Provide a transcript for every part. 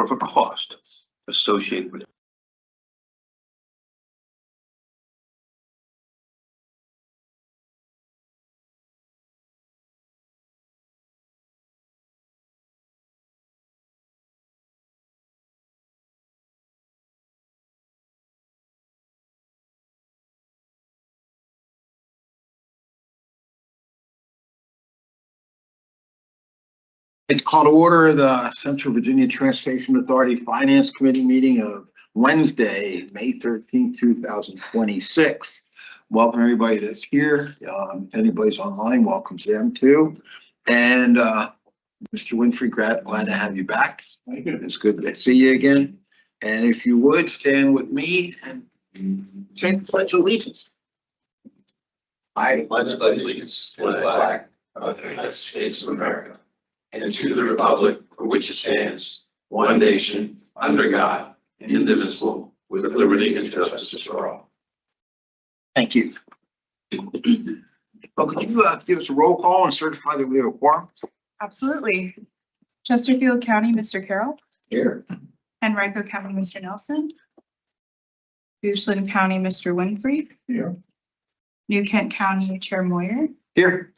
of a cost associated with it. It's called to order the Central Virginia Transportation Authority Finance Committee meeting of Wednesday, May 13th, 2026. Welcome everybody that's here. If anybody's online, welcome them too. And Mr. Winfrey, glad to have you back. Thank you. It's good to see you again. And if you would stand with me and say the Pledge of Allegiance. I pledge allegiance to the flag of the United States of America and to the republic for which it stands, one nation, under God, indivisible, with liberty and justice for all. Thank you. Well, could you give us a roll call and certify that we have a quorum? Absolutely. Chesterfield County, Mr. Carroll. Here. Henrico County, Mr. Nelson. Goochland County, Mr. Winfrey. Here. New Kent County, Chair Moyer. Here.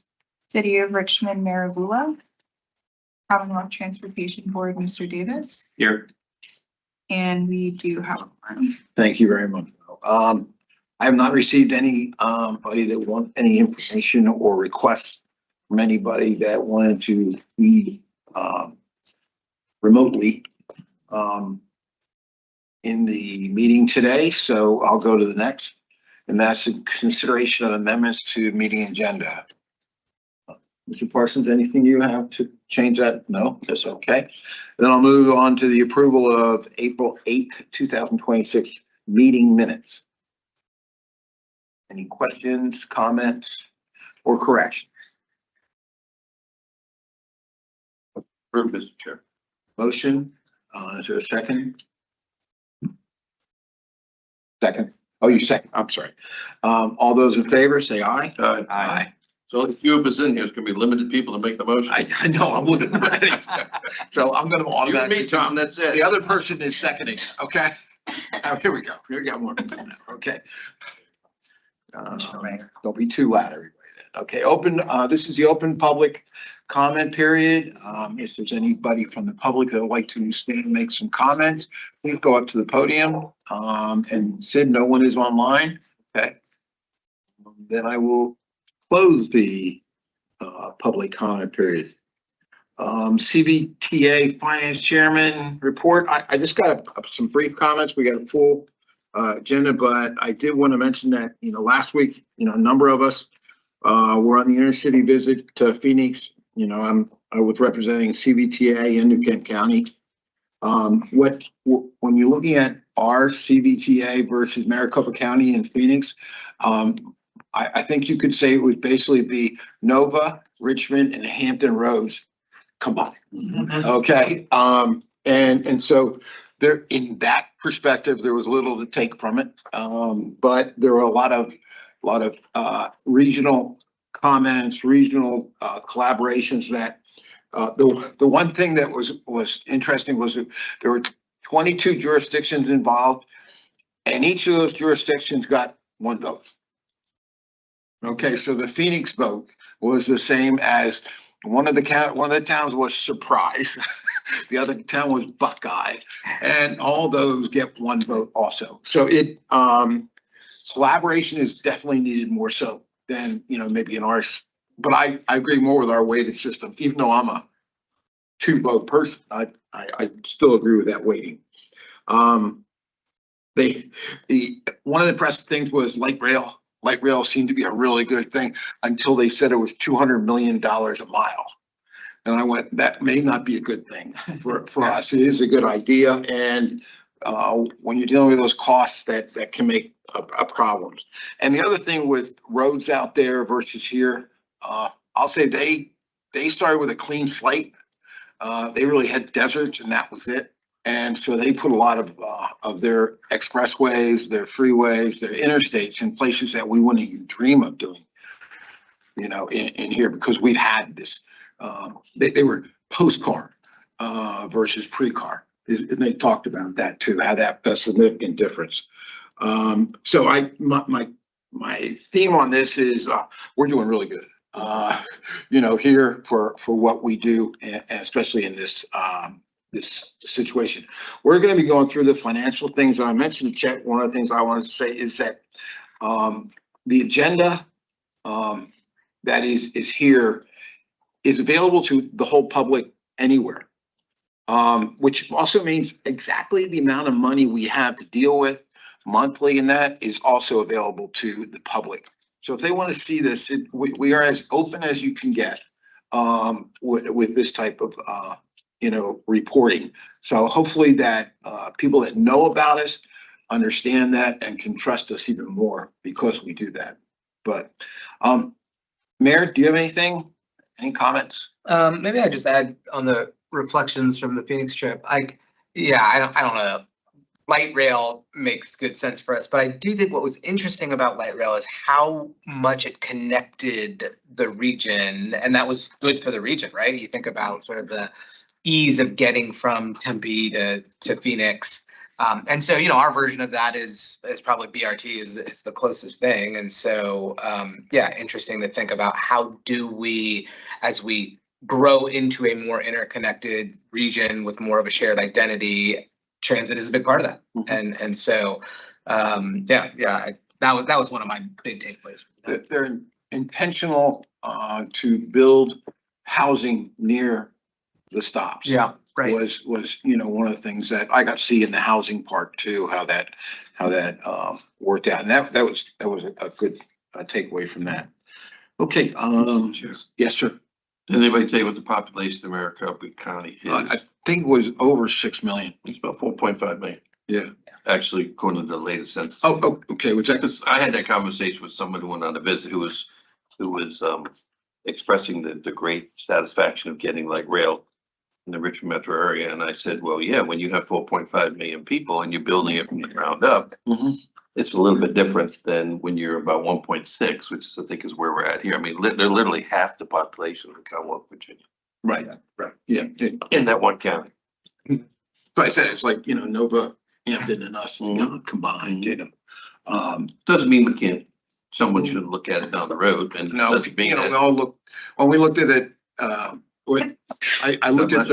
City of Richmond, Mayor Bula. Commonwealth Transportation Board, Mr. Davis. Here. And we do have a quorum. Thank you very much. I have not received any buddy that want any information or requests from anybody that wanted to be remotely in the meeting today. So I'll go to the next, and that's a consideration of amendments to meeting agenda. Mr. Parsons, anything you have to change that? No, that's okay. Then I'll move on to the approval of April 8th, 2026 meeting minutes. Any questions, comments, or corrections? Approved, Mr. Chair. Motion, is there a second? Second. Oh, you second, I'm sorry. All those in favor, say aye. Aye. So a few of us in here, it's gonna be limited people to make the motion. I know, I'm looking at it. So I'm gonna You and automatically. me, Tom, that's it. The other person is seconding, okay? Here we go. Here we got one. Okay. Don't be too loud, everybody. Okay, open, this is the open public comment period. If there's anybody from the public that would like to stand and make some comments, please go up to the podium. And Sid, no one is online. Okay. Then I will close the public comment period. CVTA Finance Chairman report. I just got some brief comments. We got a full agenda, but I did want to mention that, last week, a number of us were on the intercity visit to Phoenix. I was representing CVTA in New Kent County. When you're looking at our CVTA versus Maricopa County and Phoenix, I think you could say it would basically be Nova, Richmond, and Hampton Roads combined. Okay. And so there, in that perspective, there was little to take from it. But there were a lot of regional comments, regional collaborations that the one thing that was interesting was that there were 22 jurisdictions involved, and each of those jurisdictions got one vote. Okay, so the Phoenix vote was the same as one of the towns was Surprise, the other town was Buckeye, and all those get one vote also. So it collaboration is definitely needed more so than maybe in ours. But I agree more with our weighted system, even though I'm a 2-vote person. I still agree with that weighting. One of the impressive things was light rail. Light rail seemed to be a really good thing until they said it was $200 million a mile. And I went, that may not be a good thing for us. It is a good idea. And when you're dealing with those costs, that can make a problems. And the other thing with roads out there versus here, I'll say they started with a clean slate. They really had deserts and that was it. And so they put a lot of their expressways, their freeways, their interstates in places that we wouldn't even dream of doing, in here, because we've had this, they were post-car versus pre-car. and they talked about that too, how that a significant difference. So my theme on this is, we're doing really good. Here for what we do, and especially in this, this situation. We're going to be going through the financial things that I mentioned to Chet. One of the things I wanted to say is that, the agenda, that is here is available to the whole public anywhere. Which also means exactly the amount of money we have to deal with monthly, and that is also available to the public. So if they want to see this, we are as open as you can get, with this type of, reporting. So hopefully that, people that know about us understand that and can trust us even more because we do that. But, Mayor, do you have anything? Any comments? Maybe I just add on the reflections from the Phoenix trip. I don't know. Light rail makes good sense for us, but I do think what was interesting about light rail is how much it connected the region, and that was good for the region, right? You think about sort of the ease of getting from Tempe to Phoenix. And so, our version of that is probably BRT is the closest thing. And so, interesting to think about how do we, as we grow into a more interconnected region with more of a shared identity, transit is a big part of that. Mhm. And so, that was one of my big takeaways. They're intentional, to build housing near the stops. Yeah, right. Was one of the things that I got to see in the housing part too, how that worked out, and that was a good takeaway from that. Okay, yes, sir. Did anybody tell you what the population of Maricopa County I is? think it was over 6 million. It's about 4.5 million. Yeah. Actually, according to the latest census. Oh, okay. Was that? Because I had that conversation with someone who went on a visit who was expressing the great satisfaction of getting light rail in the Richmond metro area. And I said, well, yeah, when you have 4.5 million people and you're building it from the ground up, Mhm. it's a little bit different than when you're about 1.6, which is, I think, is where we're at here. I mean, they're literally half the population of the Commonwealth of Virginia Right. Yeah. in that one county. But I said it's like Nova, Hampton, and us combined. Doesn't mean we can't. Someone should look at it down the road, and No, doesn't mean we that. all look when we looked at it. I looked at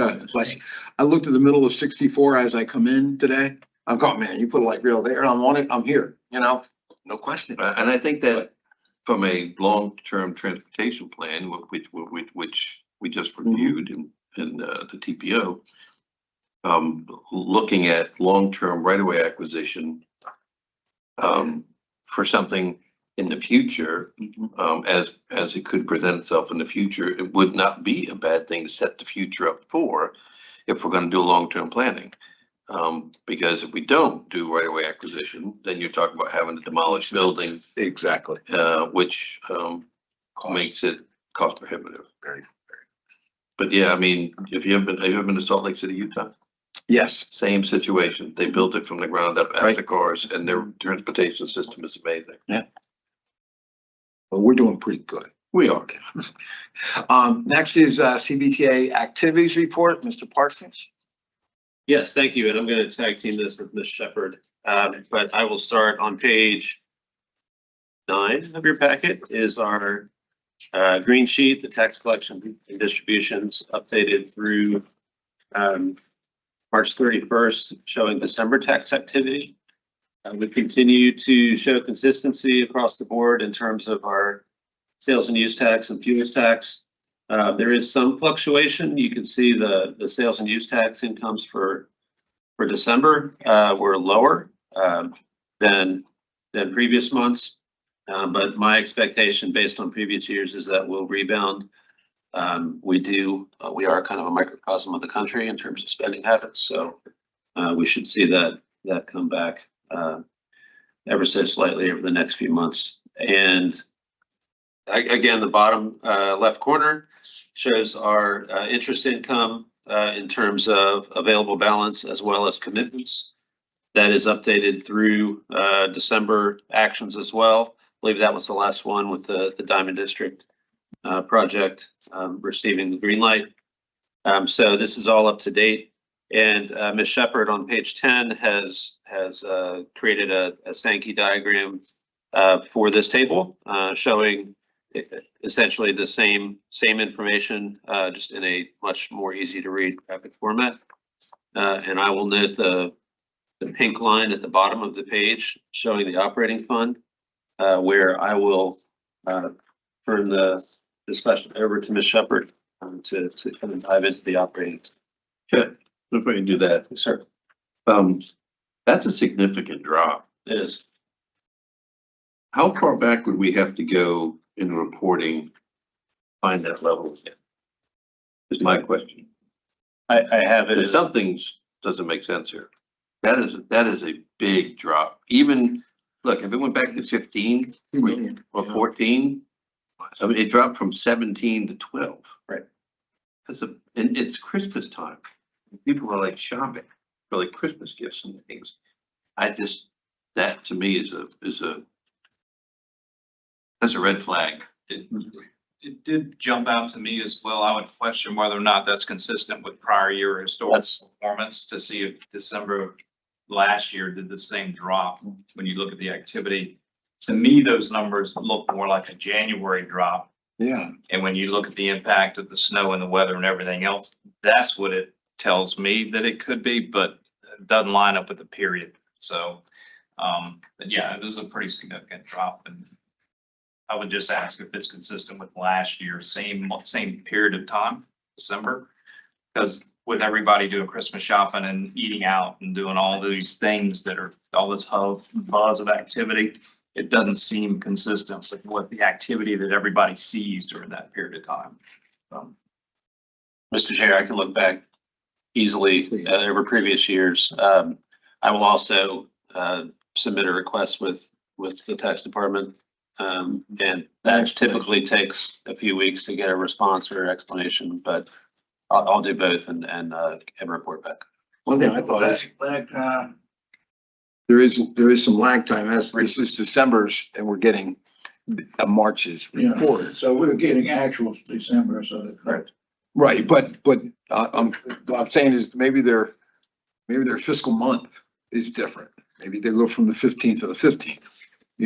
I looked at the middle of 64 as I come in today. I'm going, man, you put a light rail there, and I'm on it. I'm here. No question. And I think that from a long-term transportation plan, which we just reviewed in the TPO, looking at long-term right-of-way acquisition for something in the future, as it could present itself in the future, it would not be a bad thing to set the future up for if we're going to do long-term planning. Because if we don't do right-of-way acquisition, then you're talking about having to demolish buildings. Exactly. Which makes it cost prohibitive. Very. But yeah, I mean, have you ever been to Salt Lake City, Utah? Yes. Same situation. They built it from the ground up after cars, and their transportation system is amazing. Yeah. Well, we're doing pretty good. We are. Next is CVTA activities report, Mr. Parsons. Yes, thank you. And I'm going to tag team this with Ms. Shepherd. But I will start on page 9 of your packet is our green sheet, the tax collection and distributions updated through March 31st, showing December tax activity. We continue to show consistency across the board in terms of our sales and use tax and fuels tax. There is some fluctuation. You can see the sales and use tax incomes for December were lower than previous months. But my expectation based on previous years is that we'll rebound. We are kind of a microcosm of the country in terms of spending habits. So we should see that come back ever so slightly over the next few months. And again, the bottom left corner shows our interest income in terms of available balance as well as commitments. That is updated through December actions as well. I believe that was the last one with the Diamond District project receiving the green light. So this is all up to date. And Ms. Shepherd on page 10 has created a Sankey diagram for this table, showing essentially the same information, just in a much more easy to read graphic format. And I will note the pink line at the bottom of the page showing the operating fund, where I will turn the discussion over to Ms. Shepherd to kind of dive into the operating. Okay, if I can do that. Sir, That's a significant drop. it is. How far back would we have to go in reporting, find that level again? Is my question. I have it. If something's doesn't make sense here. That is a big drop. Even, look, if it went back to 15 or 14, I mean, it dropped from 17 to 12. Right. And it's Christmas time. People are like shopping for like Christmas gifts and things. That to me is that's a red flag. It did jump out to me as well. I would question whether or not that's consistent with prior year historical performance to see if December of last year did the same drop. When you look at the activity, to me, those numbers look more like a January drop. Yeah. And when you look at the impact of the snow and the weather and everything else, that's what it tells me that it could be, but it doesn't line up with the period. So, but yeah, it is a pretty significant drop. And I would just ask if it's consistent with last year, same period of time, December, because with everybody doing Christmas shopping and eating out and doing all these things that are all this buzz of activity, it doesn't seem consistent with what the activity that everybody sees during that period of time. Mr. Chair, I can look back easily over previous years. I will also submit a request with the tax department. And that typically takes a few weeks to get a response or explanation, but I'll do both and report back. One thing I thought is there is some lag time as this is December's and we're getting a March's report. So we're getting actuals December, so that's correct. Right, but what I'm saying is maybe their fiscal month is different. Maybe they go from the 15th to the 15th,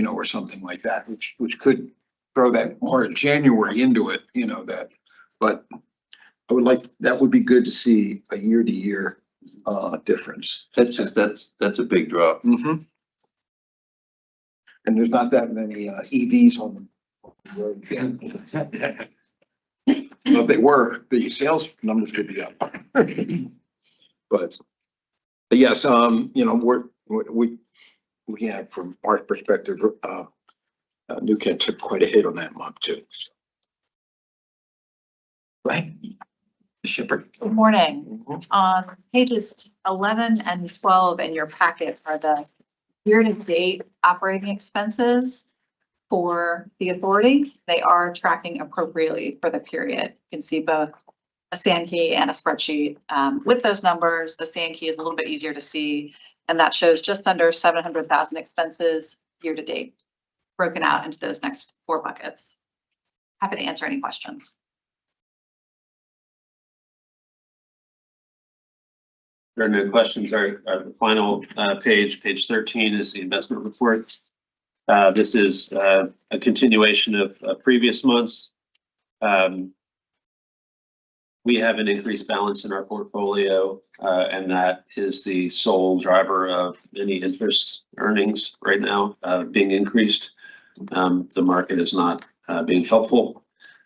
or something like that, which could throw that more January into it, that. But I would that would be good to see a year to year difference. That's a big drop. Mm-hmm. And there's not that many EVs on the road. Well, if they were, the sales numbers would be up. But yes, we have, from our perspective, New Kent took quite a hit on that month too. Right. Shepherd. Good morning. On pages 11 and 12 in your packets are the year-to-date operating expenses for the authority. They are tracking appropriately for the period. You can see both a Sankey and a spreadsheet. With those numbers, the Sankey is a little bit easier to see, and that shows just under 700,000 expenses year-to-date, broken out into those next 4 buckets. Happy to answer any questions. There are no questions. Our final page 13 is the investment report. This is a continuation of previous months. We have an increased balance in our portfolio, and that is the sole driver of any interest earnings right now being increased. The market is not being helpful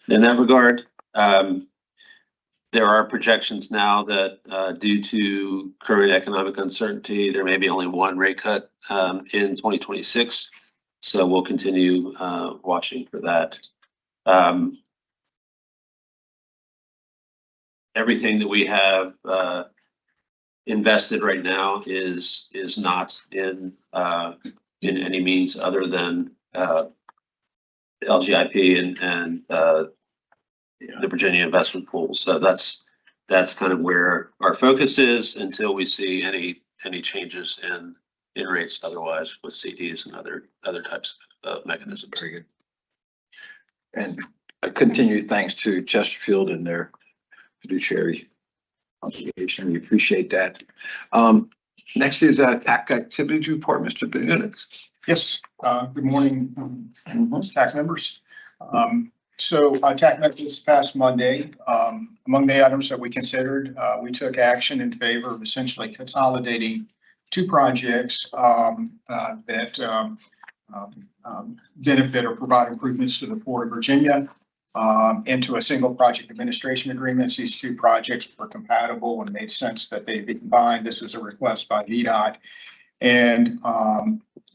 in that regard. There are projections now that due to current economic uncertainty, there may be only one rate cut in 2026. So we'll continue watching for that. Everything that we have invested right now is not in any means other than LGIP and the Virginia investment pool. So that's kind of where our focus is until we see any changes in rates otherwise with CDs and other types of mechanisms. Very good. And a continued thanks to Chesterfield and their fiduciary obligation. We appreciate that. Next is TAC activities report, Mr. Benedict. Yes, good morning, TAC members. So TAC met this past Monday. Among the items that we considered, we took action in favor of essentially consolidating two projects that benefit or provide improvements to the Port of Virginia into a single project administration agreement. These two projects were compatible and made sense that they be combined. This was a request by VDOT. And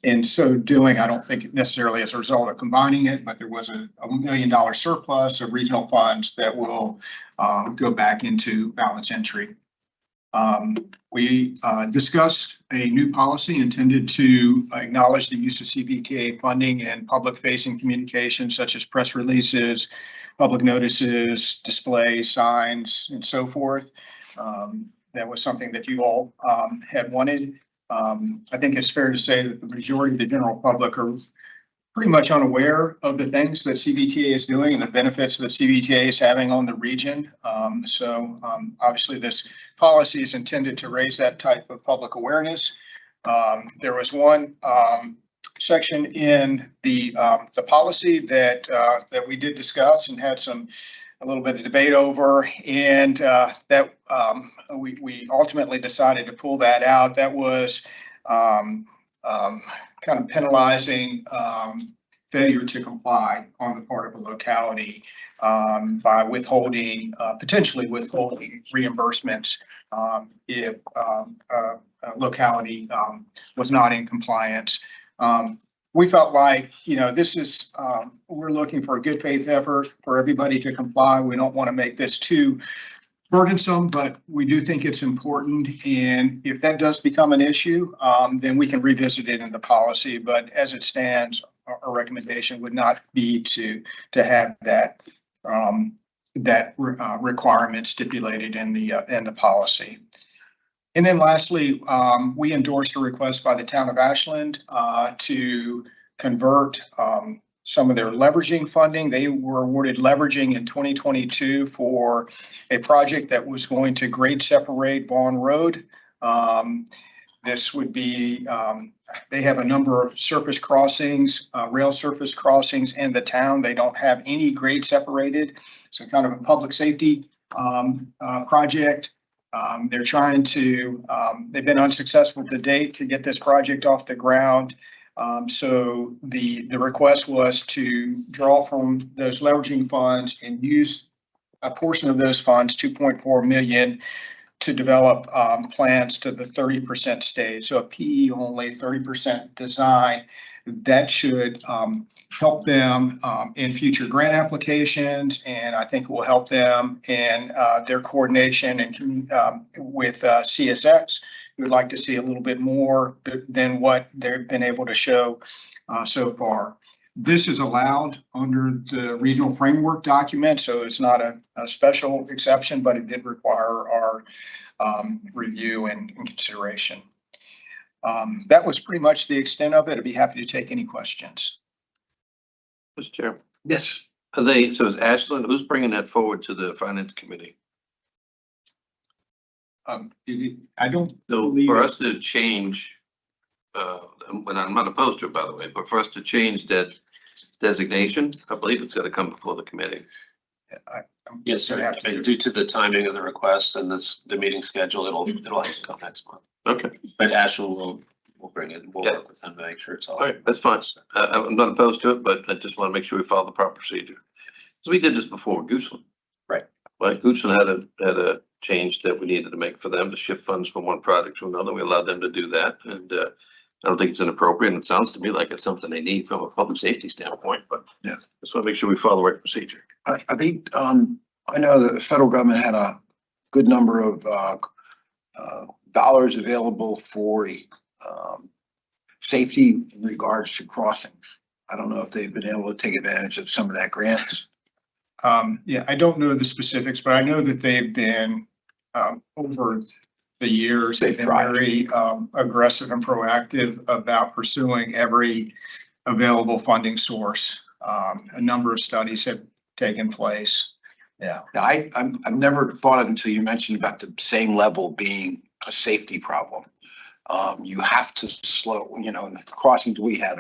in so doing, I don't think necessarily as a result of combining it, but there was a $1 million surplus of regional funds that will go back into balance entry. We discussed a new policy intended to acknowledge the use of CVTA funding in public-facing communications such as press releases, public notices, displays, signs, and so forth. That was something that you all had wanted. I think it's fair to say that the majority of the general public are pretty much unaware of the things that CVTA is doing and the benefits that CVTA is having on the region. Obviously this policy is intended to raise that type of public awareness. There was one section in the policy that we did discuss and had a little bit of debate over, and that we ultimately decided to pull that out. That was kind of penalizing failure to comply on the part of a locality by withholding, potentially withholding reimbursements if a locality was not in compliance. We felt like, this is, we're looking for a good faith effort for everybody to comply. We don't want to make this too burdensome, but we do think it's important. And if that does become an issue, then we can revisit it in the policy. But as it stands, our recommendation would not be to have that requirement stipulated in the policy. And then lastly, we endorsed a request by the town of Ashland to convert some of their leveraging funding. They were awarded leveraging in 2022 for a project that was going to grade separate Vaughn Road. This would be, they have a number of surface crossings, rail surface crossings in the town. They don't have any grade separated. So kind of a public safety project. They're trying to, they've been unsuccessful to date to get this project off the ground. So the request was to draw from those leveraging funds and use a portion of those funds, 2.4 million, to develop plans to the 30% stage. So a PE only 30% design that should help them in future grant applications, and I think will help them in their coordination and with CSX. We would like to see a little bit more than what they've been able to show so far. This is allowed under the regional framework document, so it's not a special exception, but it did require our review and consideration. That was pretty much the extent of it. I'd be happy to take any questions. Mr. Chair, Yes. so is Ashland, who's bringing that forward to the finance committee? I don't So believe for us to change, when I'm not opposed to it, by the way, but for us to change that designation, I believe it's got to come before the committee. Yes, sir. I mean, due to the timing of the request and the meeting schedule, it'll have to come next month. Okay, But Ashland will bring it. We'll Yeah. work with them to make sure it's all. all right, that's fine. I'm not opposed to it, but I just want to make sure we follow the proper procedure. So we did this before with Goochland. Right. Right, Goochland had a change that we needed to make for them to shift funds from one project to another. We allowed them to do that, and I don't think it's inappropriate. And it sounds to me like it's something they need from a public safety standpoint, but Yeah. just want to make sure we follow the right procedure. I think, I know that the federal government had a good number of dollars available for safety in regards to crossings. I don't know if they've been able to take advantage of some of that grants. Yeah, I don't know the specifics, but I know that they've been over the years, they've been very aggressive and proactive about pursuing every available funding source. A number of studies have taken place. Yeah. I've never thought of until you mentioned about the same level being a safety problem. You have to slow, in the crossings we had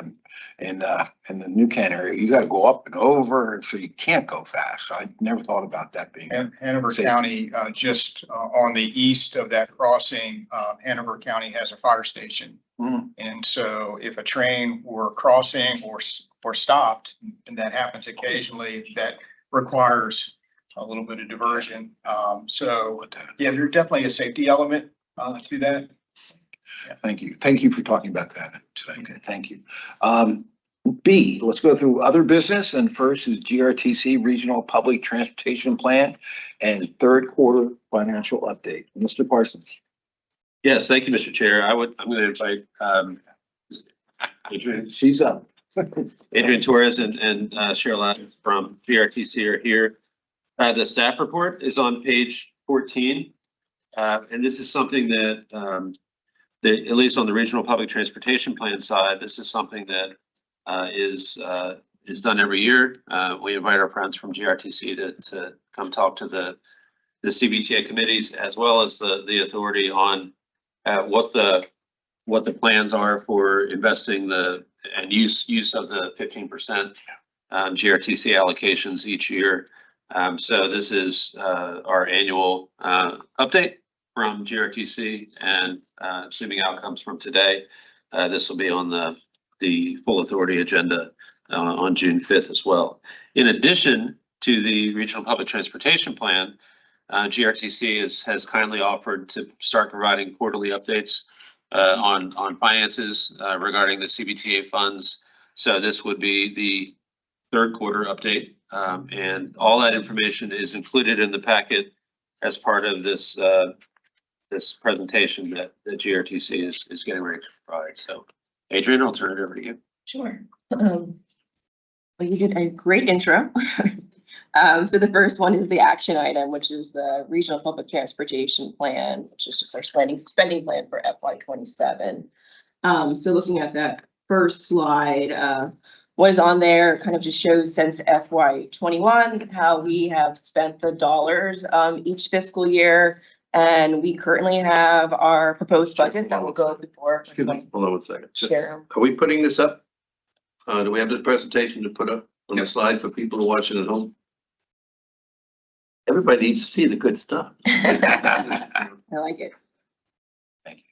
in the New Can area, you gotta go up and over, so you can't go fast. I never thought about that being. And Hanover Safety. County, just on the east of that crossing, Hanover County has a fire station. Mhm. And so if a train were crossing or stopped, and that happens occasionally, that requires a little bit of diversion. So yeah, there's definitely a safety element to that. Thank you. Thank you for talking about that today. Okay, thank you. B, let's go through other business. And first is GRTC Regional Public Transportation Plan and third quarter financial update. Mr. Parsons. Yes, thank you, Mr. Chair. I'm going to invite Adrian She's up. Torres and Cheryl Adams from GRTC are here. The staff report is on page 14. And this is something that, at least on the Regional Public Transportation Plan side, this is something that is done every year. We invite our friends from GRTC to come talk to the CVTA committees as well as the authority on what the plans are for investing and use of the 15% GRTC allocations each year. So this is our annual update from GRTC, and assuming outcomes from today, this will be on the full authority agenda on June 5th as well. In addition to the Regional Public Transportation Plan, GRTC has kindly offered to start providing quarterly updates on finances regarding the CVTA funds. So this would be the third quarter update, and all that information is included in the packet as part of this presentation that GRTC is getting ready to provide. So, Adrian, I'll turn it over to you. Sure. Well, you did a great intro. So the first one is the action item, which is the Regional Public Transportation Plan, which is just our spending plan for FY27. So looking at that first slide, what is on there kind of just shows since FY21 how we have spent the dollars each fiscal year. And we currently have our proposed budget that will go before. Excuse me, hold on one second. Share. Are we putting this up? Do we have this presentation to put up on the slide for people to watch it at home? Everybody needs to see the good stuff. I like it. Thank you.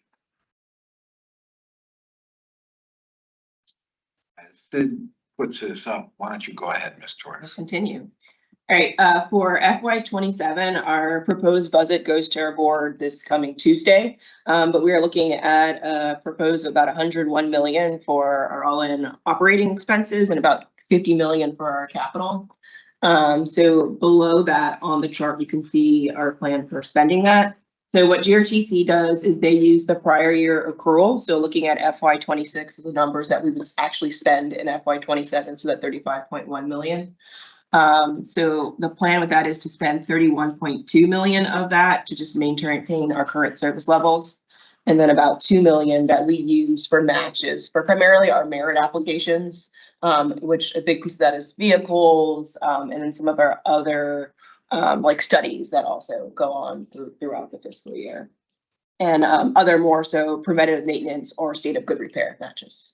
As Sid puts this up, why don't you go ahead, Ms. Let's Torres? continue. All right, for FY27, our proposed budget goes to our board this coming Tuesday. But we are looking at a proposed about 101 million for our all-in operating expenses and about 50 million for our capital. So below that on the chart, you can see our plan for spending that. So what GRTC does is they use the prior year accrual. So looking at FY26, the numbers that we will actually spend in FY27, so that 35.1 million. So the plan with that is to spend 31.2 million of that to just maintain our current service levels. And then about 2 million that we use for matches for primarily our merit applications, which a big piece of that is vehicles, and then some of our other like studies that also go on throughout the fiscal year. And other more so preventative maintenance or state of good repair matches.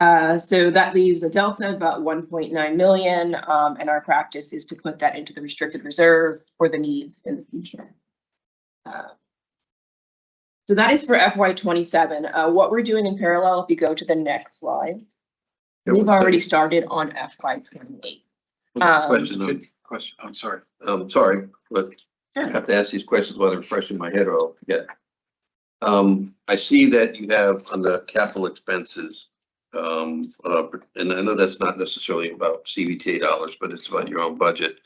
So that leaves a delta of about 1.9 million, and our practice is to put that into the restricted reserve for the needs in the future. So that is for FY27. What we're doing in parallel, if you go to the next slide, we've already started on FY28. Question. I'm sorry. Sorry, but I have to ask these questions while they're fresh in my head or I'll forget. I see that you have on the capital expenses, and I know that's not necessarily about CVTA dollars, but it's about your own budget.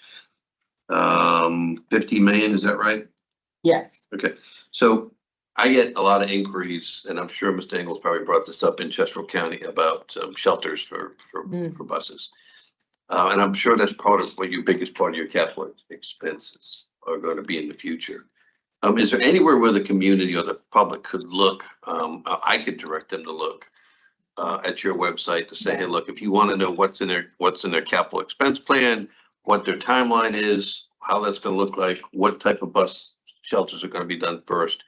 50 million, is that right? Yes. Okay, so I get a lot of inquiries, and I'm sure Mr. Engels probably brought this up in Chester County about shelters for buses. And I'm sure that's part of what your biggest part of your capital expenses are going to be in the future. Is there anywhere where the community or the public could look? I could direct them to look at your website to say, hey, look, if you want to know what's in their capital expense plan, what their timeline is, how that's gonna look like, what type of bus shelters are gonna be done first.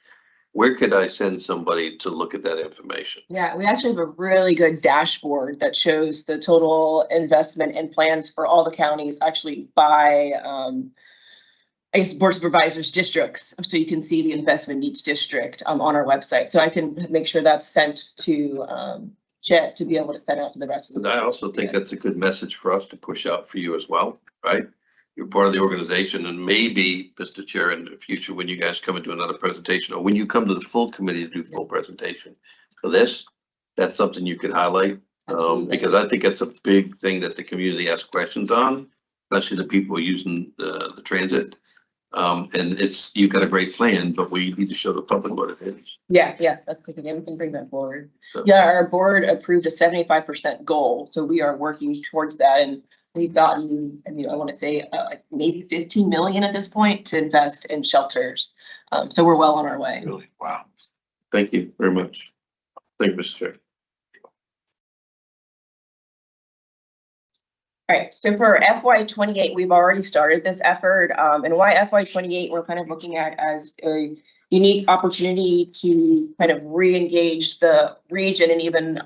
Where could I send somebody to look at that information? Yeah, we actually have a really good dashboard that shows the total investment and plans for all the counties actually by, I guess, board supervisors districts. So you can see the investment in each district, on our website. So I can make sure that's sent to, Chet to be able to send out to the rest of And the. I also think that's a good message for us to push out for you as well, right? You're part of the organization, and maybe, Mr. Chair, in the future, when you guys come and do another presentation, or when you come to the full committee to do full presentation for this, that's something you could highlight. Because I think that's a big thing that the community asks questions on, especially the people using the transit. And you've got a great plan, but we need to show the public what it is. Yeah, that's like, again, we can bring that forward. So- Yeah, our board approved a 75% goal, so we are working towards that, and we've gotten, I mean, I want to say, maybe 15 million at this point to invest in shelters. So we're well on our way. Really? Wow. Thank you very much. Thank you, Mr. Chair. All right, so for FY 28, we've already started this effort, and why FY 28, we're kind of looking at as a unique opportunity to kind of re-engage the region and even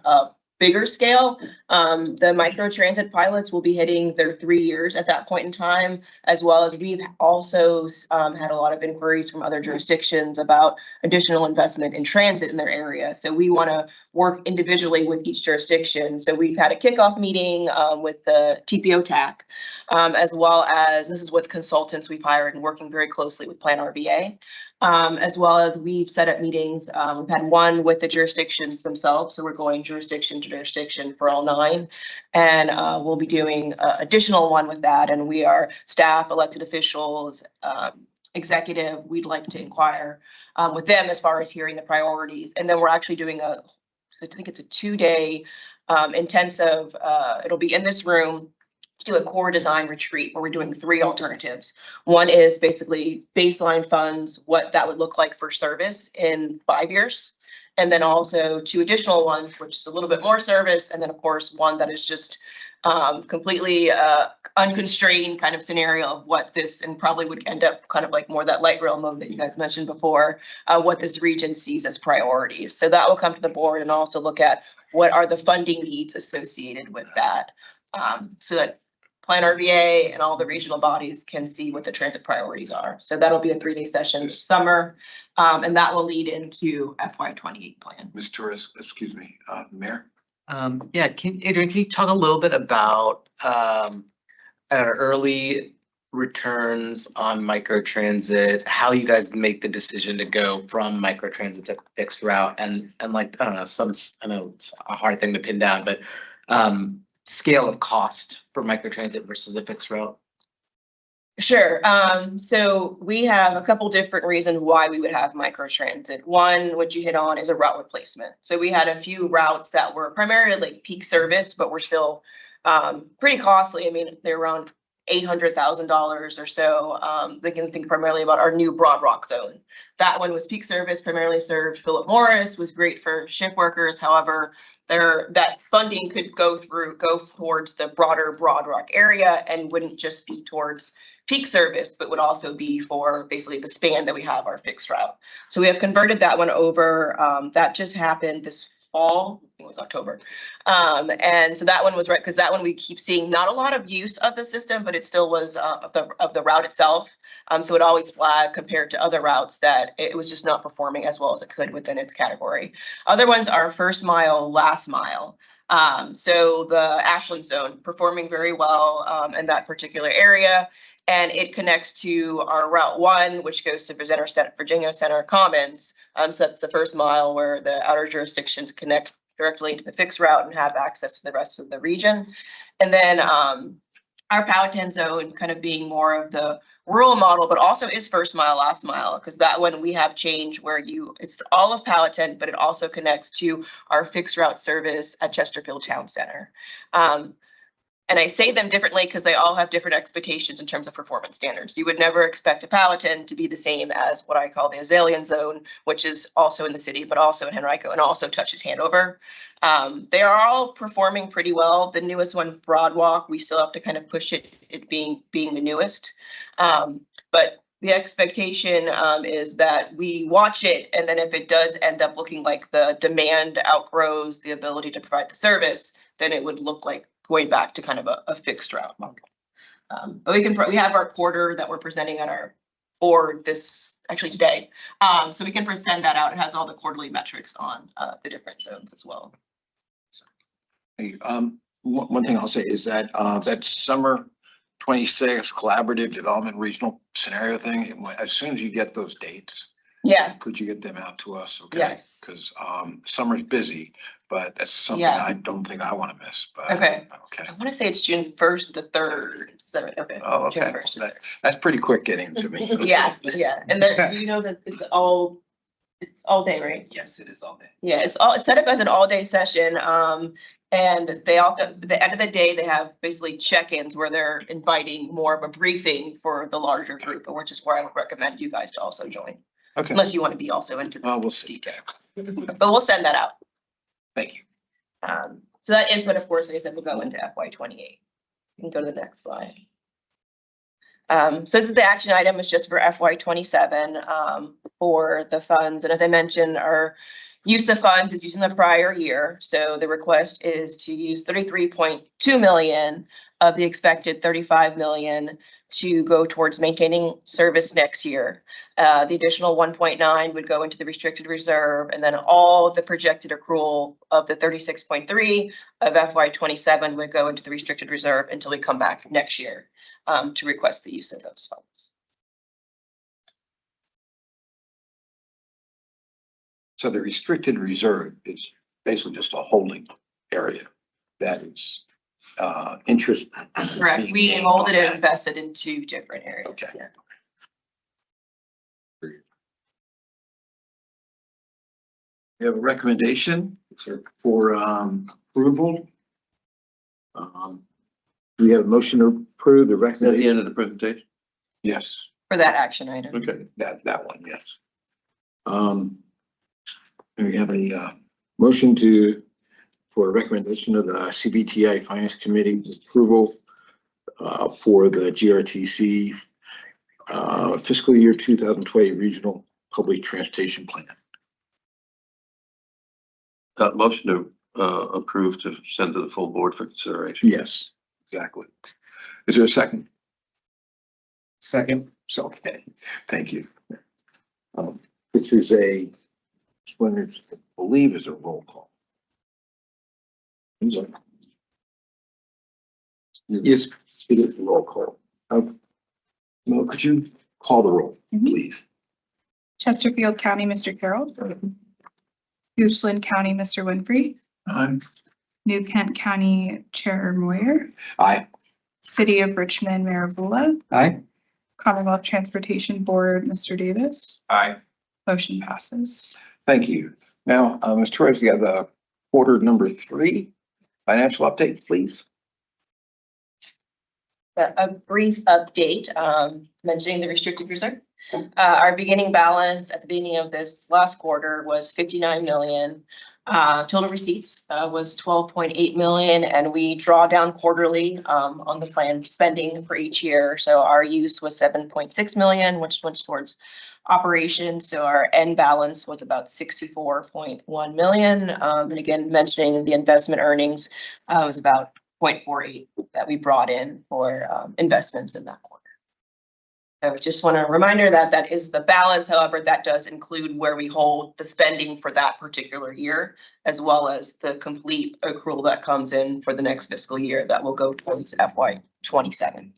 bigger scale. The micro transit pilots will be hitting their 3 years at that point in time, as well as we've also had a lot of inquiries from other jurisdictions about additional investment in transit in their area. So we want to work individually with each jurisdiction. So we've had a kickoff meeting with the TPO TAC, as well as this is with consultants we've hired and working very closely with Plan RVA. As well as we've set up meetings. We've had one with the jurisdictions themselves. So we're going jurisdiction to jurisdiction for all 9. And we'll be doing additional one with that. And we are staff, elected officials, executive. We'd like to inquire with them as far as hearing the priorities. And then we're actually doing I think it's a 2-day intensive, it'll be in this room, do a core design retreat where we're doing 3 alternatives. One is basically baseline funds, what that would look like for service in 5 years. And then also 2 additional ones, which is a little bit more service. And then of course, one that is just completely unconstrained kind of scenario of what this, and probably would end up kind of like more that light rail mode that you guys mentioned before, what this region sees as priorities. So that will come to the board and also look at what are the funding needs associated with that. So that Plan RVA and all the regional bodies can see what the transit priorities are. So that'll be a 3-day session this summer, and that will lead into FY 28 plan. Ms. Torres, excuse me, Mayor? Yeah, Adrian, can you talk a little bit about our early returns on microtransit, how you guys make the decision to go from microtransit to fixed route, and like, I don't know, I know it's a hard thing to pin down, but scale of cost for microtransit versus a fixed route? Sure. So we have a couple different reasons why we would have microtransit. One, what you hit on, is a route replacement. So we had a few routes that were primarily like peak service, but were still pretty costly. I mean, they're around $800,000 or so. They can think primarily about our new Broad Rock zone. That one was peak service, primarily served Philip Morris, was great for shift workers. However, that funding could go towards the broader Broad Rock area and wouldn't just be towards peak service, but would also be for basically the span that we have our fixed route. So we have converted that one over. That just happened this fall. I think it was October. And so that one was right, because that one we keep seeing not a lot of use of the system, but it still was of the route itself. So it always flagged compared to other routes that it was just not performing as well as it could within its category. Other ones are first mile, last mile. So the Ashland zone performing very well in that particular area. And it connects to our Route 1, which goes to Virginia Center Commons. So that's the first mile where the outer jurisdictions connect directly into the fixed route and have access to the rest of the region. And then our Powhatan zone kind of being more of the rural model, but also is first mile, last mile, because that one we have change where it's all of Powhatan, but it also connects to our fixed route service at Chesterfield Town Center. And I say them differently because they all have different expectations in terms of performance standards. You would never expect a Powhatan to be the same as what I call the Azalean zone, which is also in the city, but also in Henrico and also touches Hanover. They are all performing pretty well. The newest one, Broad Walk, we still have to kind of push it it being the newest. But the expectation is that we watch it, and then if it does end up looking like the demand outgrows the ability to provide the service, then it would look like going back to kind of a fixed route model. But we have our quarter that we're presenting at our board today. So we can present that out. It has all the quarterly metrics on the different zones as well. Hey, one thing I'll say is that, that summer 26 collaborative development regional scenario thing, as soon as you get those dates, Yeah. could you get them out to us? Okay. Yes. Because, summer's busy, but that's something Yeah. I don't think I want to miss, but. Okay. Okay. I want to say it's June 1st to 3rd. So, okay. Oh, June okay. 1st to 3rd. That's pretty quick getting to me. Yeah, yeah. And then you know that it's all day, right? Yes, it is all day. Yeah, it's set up as an all-day session. And they also, at the end of the day, they have basically check-ins where they're inviting more of a briefing for the larger group, which is where I would recommend you guys to also join, Okay. unless you want to be also into Well, the we'll see. detail. But we'll send that out. Thank you. So that input, of course, like I said, will go into FY28. You can go to the next slide. So this is the action item. It's just for FY27 for the funds. And as I mentioned, our use of funds is using the prior year. So the request is to use 33.2 million of the expected 35 million to go towards maintaining service next year. The additional 1.9 would go into the restricted reserve, and then all the projected accrual of the 36.3 of FY27 would go into the restricted reserve until we come back next year to request the use of those funds. So the restricted reserve is basically just a holding area that is, interest. Correct. being We gained molded on and that. invested in 2 different areas. Okay. Yeah. We have a recommendation for approval. We have a motion to approve the Is that the recommendation. end of the presentation? Yes, For that action item. Okay. that one, yes. Do we have a motion for a recommendation of the CVTA Finance Committee's approval for the GRTC fiscal year 2020 Regional Public Transportation Plan? Motion to approve to send to the full board for consideration. Yes, exactly. Is there a second? Second. So, okay, thank you. This is this one is, I believe, is a roll call. Yes, it is a roll call. Well, could you call the roll, please? Chesterfield County, Mr. Carroll. Goochland County, Mr. Winfrey. Aye. New Kent County Chair Moyer. Aye. City of Richmond, Mayor Vula. Aye. Commonwealth Transportation Board, Mr. Davis. Aye. Motion passes. Thank you. Now, Ms. Torres, you have the quarter number 3 financial update, please. A brief update, mentioning the restricted reserve. Our beginning balance at the beginning of this last quarter was 59 million. Total receipts was 12.8 million, and we draw down quarterly on the planned spending for each year. So our use was 7.6 million, which went towards operations. So our end balance was about 64.1 million. And again, mentioning the investment earnings was about 0.48 that we brought in for investments in that quarter. I just want a reminder that that is the balance. However, that does include where we hold the spending for that particular year, as well as the complete accrual that comes in for the next fiscal year that will go towards FY27.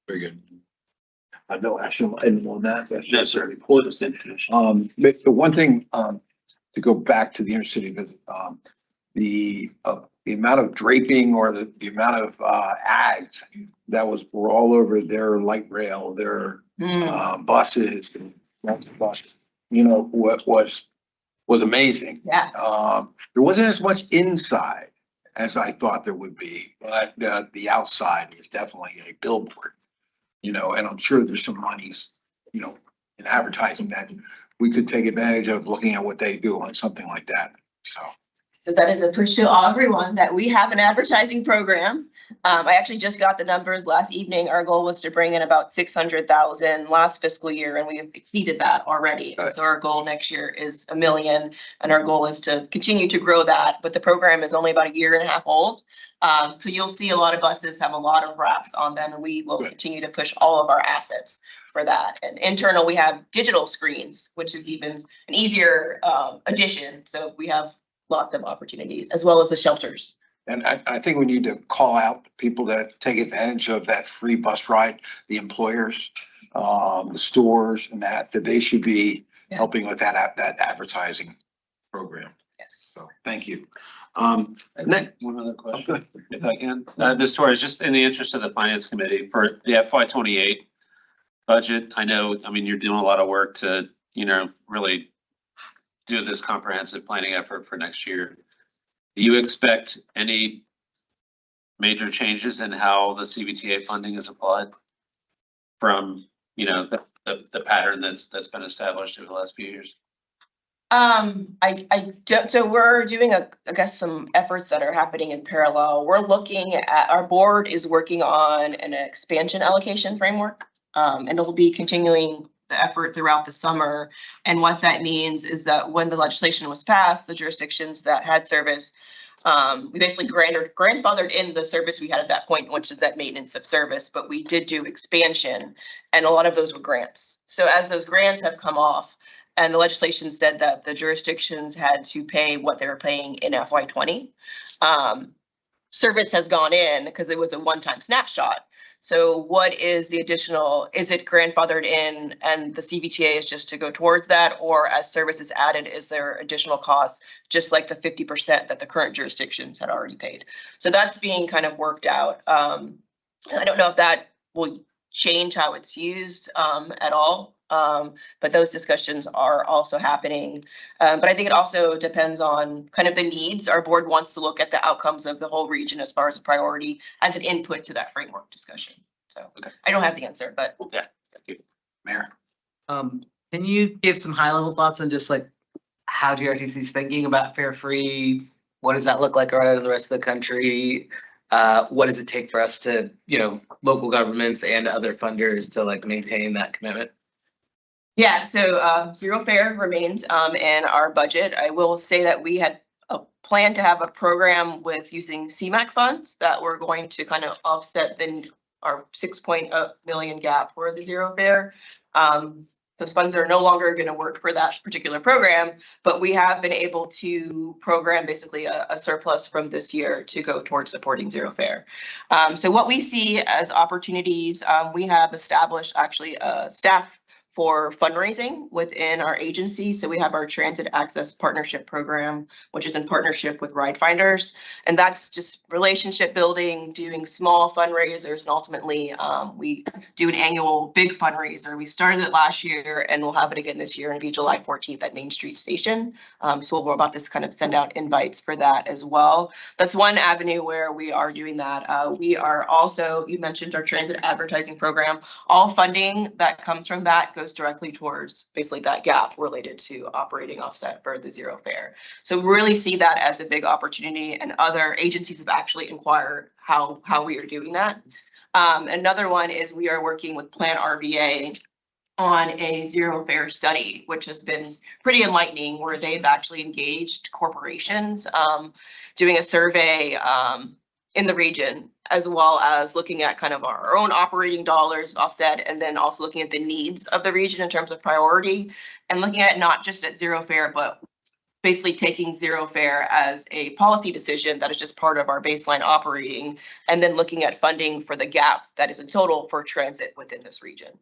Very good. No action item on that. That's Necessarily for this information. But the one thing, to go back to the intercity visit, the amount of draping or the amount of ads that were all over their light rail, their buses, you know, what was amazing. Yeah. There wasn't as much inside as I thought there would be, but the outside is definitely a billboard, you know, and I'm sure there's some monies, you know, in advertising that we could take advantage of, looking at what they do on something like that. So So that is a push to all everyone that we have an advertising program I actually just got the numbers last evening. Our goal was to bring in about 600,000 last fiscal year, and we have exceeded that already. And so our goal next year is 1 million, and our goal is to continue to grow that. But the program is only about 1.5 years old. So you'll see a lot of buses have a lot of wraps on them, and we will continue to push all of our assets for that. And internal, we have digital screens, which is even an easier addition. So we have lots of opportunities, as well as the shelters. And I think we need to call out people that take advantage of that free bus ride, the employers, the stores and that they should be helping with that advertising program. Yes. So, thank you. Nick, one other question, if I can. This story is just in the interest of the finance committee for the FY28 budget. I know, I mean, you're doing a lot of work to, really do this comprehensive planning effort for next year. Do you expect any major changes in how the CVTA funding is applied from, the pattern that's been established over the last few years? I don't, so we're doing I guess some efforts that are happening in parallel. We're looking at, our board is working on an expansion allocation framework. And it'll be continuing the effort throughout the summer. And what that means is that when the legislation was passed, the jurisdictions that had service, we basically grandfathered in the service we had at that point, which is that maintenance of service, but we did do expansion, and a lot of those were grants. So as those grants have come off, and the legislation said that the jurisdictions had to pay what they were paying in FY20, service has gone in because it was a one-time snapshot. So what is the additional, is it grandfathered in and the CVTA is just to go towards that, or as service is added, is there additional costs, just like the 50% that the current jurisdictions had already paid? So that's being kind of worked out. I don't know if that will change how it's used at all, but those discussions are also happening. But I think it also depends on kind of the needs. Our board wants to look at the outcomes of the whole region as far as a priority as an input to that framework discussion. So I don't have the answer, but yeah, thank you. Mayor. Can you give some high level thoughts on just like how GRTC is thinking about fare free? What does that look like around the rest of the country? What does it take for us to, local governments and other funders to like maintain that commitment? yeah, so zero fare remains in our budget. I will say that we had a plan to have a program with using CMAQ funds that we're going to kind of offset our 6 million gap for the zero fare. Those funds are no longer going to work for that particular program, but we have been able to program basically a surplus from this year to go towards supporting zero fare. So what we see as opportunities, we have established actually a staff for fundraising within our agency. So we have our Transit Access Partnership Program, which is in partnership with Ride Finders. And that's just relationship building, doing small fundraisers. And ultimately, we do an annual big fundraiser. We started it last year and we'll have it again this year. And it'll be July 14th at Main Street Station. So we're about to kind of send out invites for that as well. That's one avenue where we are doing that. We are also, you mentioned our transit advertising program. All funding that comes from that goes directly towards basically that gap related to operating offset for the zero fare. So we really see that as a big opportunity, and other agencies have actually inquired how we are doing that. Another one is we are working with Plan RVA on a zero fare study, which has been pretty enlightening, where they've actually engaged corporations doing a survey in the region, as well as looking at kind of our own operating dollars offset, and then also looking at the needs of the region in terms of priority, and looking at not just at zero fare, but basically taking zero fare as a policy decision that is just part of our baseline operating, and then looking at funding for the gap that is in total for transit within this region.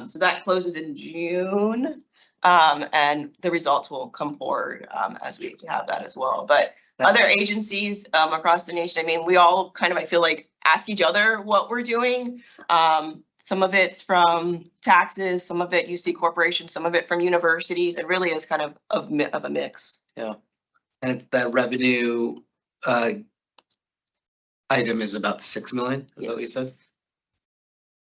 So that closes in June, and the results will come forward as we have that as well. But other agencies across the nation, I mean, we all kind of, I feel like, ask each other what we're doing. Some of it's from taxes, some of it you see corporations, some of it from universities. It really is kind of a mix. Yeah. And that revenue item is about 6 million, is that what you said?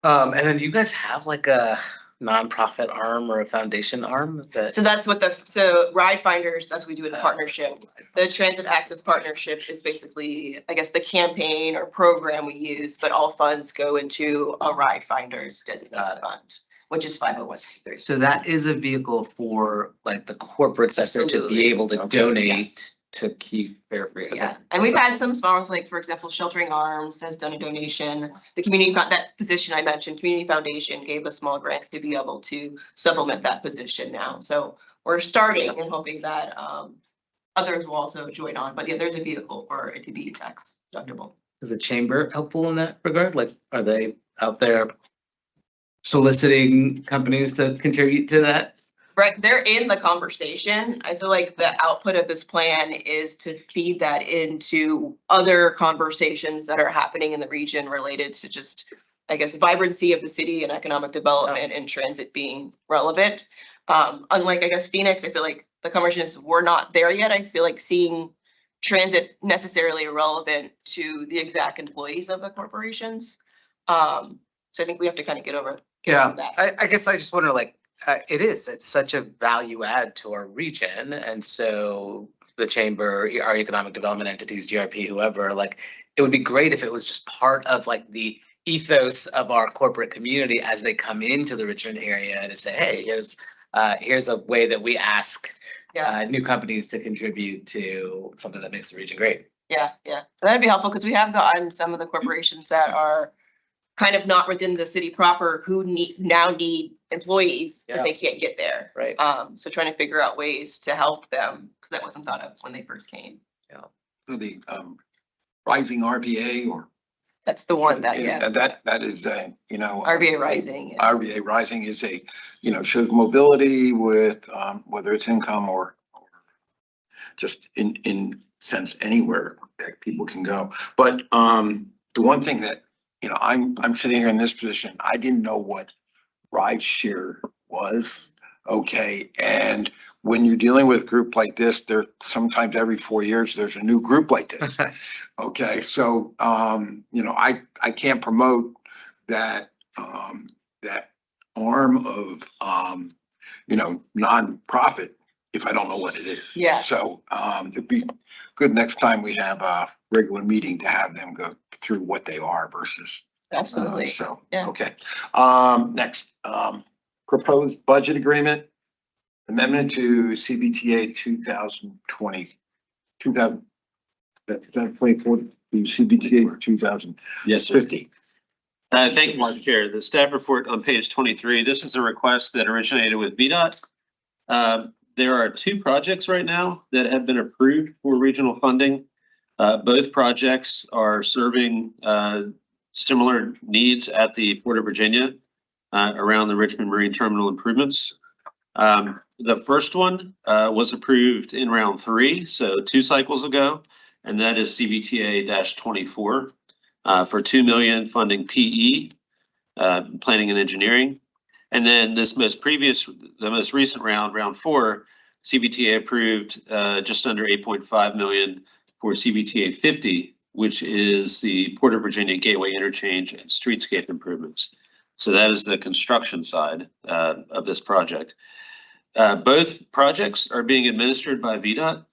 And then do you guys have like a nonprofit arm or a foundation arm that? So that's what so Ride Finders, that's what we do in partnership. The Transit Access Partnership is basically, I guess, the campaign or program we use, but all funds go into a Ride Finders designated fund, which is 501c3. So that is a vehicle for like the corporate sector to Absolutely. be able to Okay. donate Yes. to keep fare free. Okay. Yeah, and we've had some small ones, like, for example, Sheltering Arms has done a donation. The community, that position I mentioned, Community Foundation gave a small grant to be able to supplement that position now. So we're starting and hoping that others will also join on. But yeah, there's a vehicle for it to be tax deductible. Is the chamber helpful in that regard? Like, are they out there soliciting companies to contribute to that? Right, they're in the conversation. I feel like the output of this plan is to feed that into other conversations that are happening in the region related to just, I guess, vibrancy of the city and economic development and transit being relevant. Unlike, I guess, Phoenix, I feel like the conversations were not there yet. I feel like seeing transit necessarily irrelevant to the exact employees of the corporations. So I think we have to kind of get over that. I guess I just wonder, like, it's such a value add to our region. And so the chamber, our economic development entities, GRP, whoever, like, it would be great if it was just part of like the ethos of our corporate community as they come into the Richmond area to say, hey, here's a way that we ask new companies to contribute to something that makes the region great. Yeah. That'd be helpful because we have gotten some of the corporations that are kind of not within the city proper who now need employees, but they can't get there. Right. So trying to figure out ways to help them because that wasn't thought of when they first came. So the rising RVA or. That's the one that, That is a, RVA Rising. RVA Rising is a, shows mobility with, whether it's income or just in sense anywhere that people can go. But, the one thing that, I'm sitting here in this position, I didn't know what rideshare was. Okay. And when you're dealing with a group like this, there sometimes every 4 years, there's a new group like this. Okay. So, I can't promote that, that arm of, nonprofit if I don't know what it is. Yeah. So, it'd be good next time we have a regular meeting to have them go through what they are versus. Absolutely. So, Yeah. okay. Next, proposed budget agreement, amendment to CVTA 2024, the CVTA 2050. Yes, sir. Thank you, Mr. Chair. The staff report on page 23, this is a request that originated with VDOT. There are 2 projects right now that have been approved for regional funding. Both projects are serving similar needs at the Port of Virginia around the Richmond Marine Terminal improvements. The first one was approved in round 3, so 2 cycles ago, and that is CVTA-24 for $2 million funding PE, planning and engineering. And then the most recent round 4, CVTA approved just under 8.5 million for CVTA 50, which is the Port of Virginia Gateway Interchange and streetscape improvements. So that is the construction side of this project. Both projects are being administered by VDOT.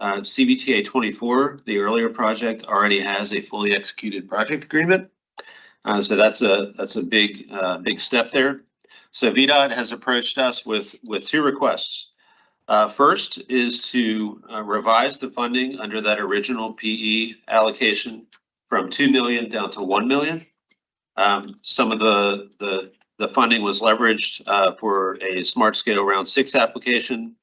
CVTA 24, the earlier project, already has a fully executed project agreement. So that's a big step there. So VDOT has approached us with 2 requests. First is to revise the funding under that original PE allocation from 2 million down to 1 million. Some of the funding was leveraged for a smart scale round 6 application,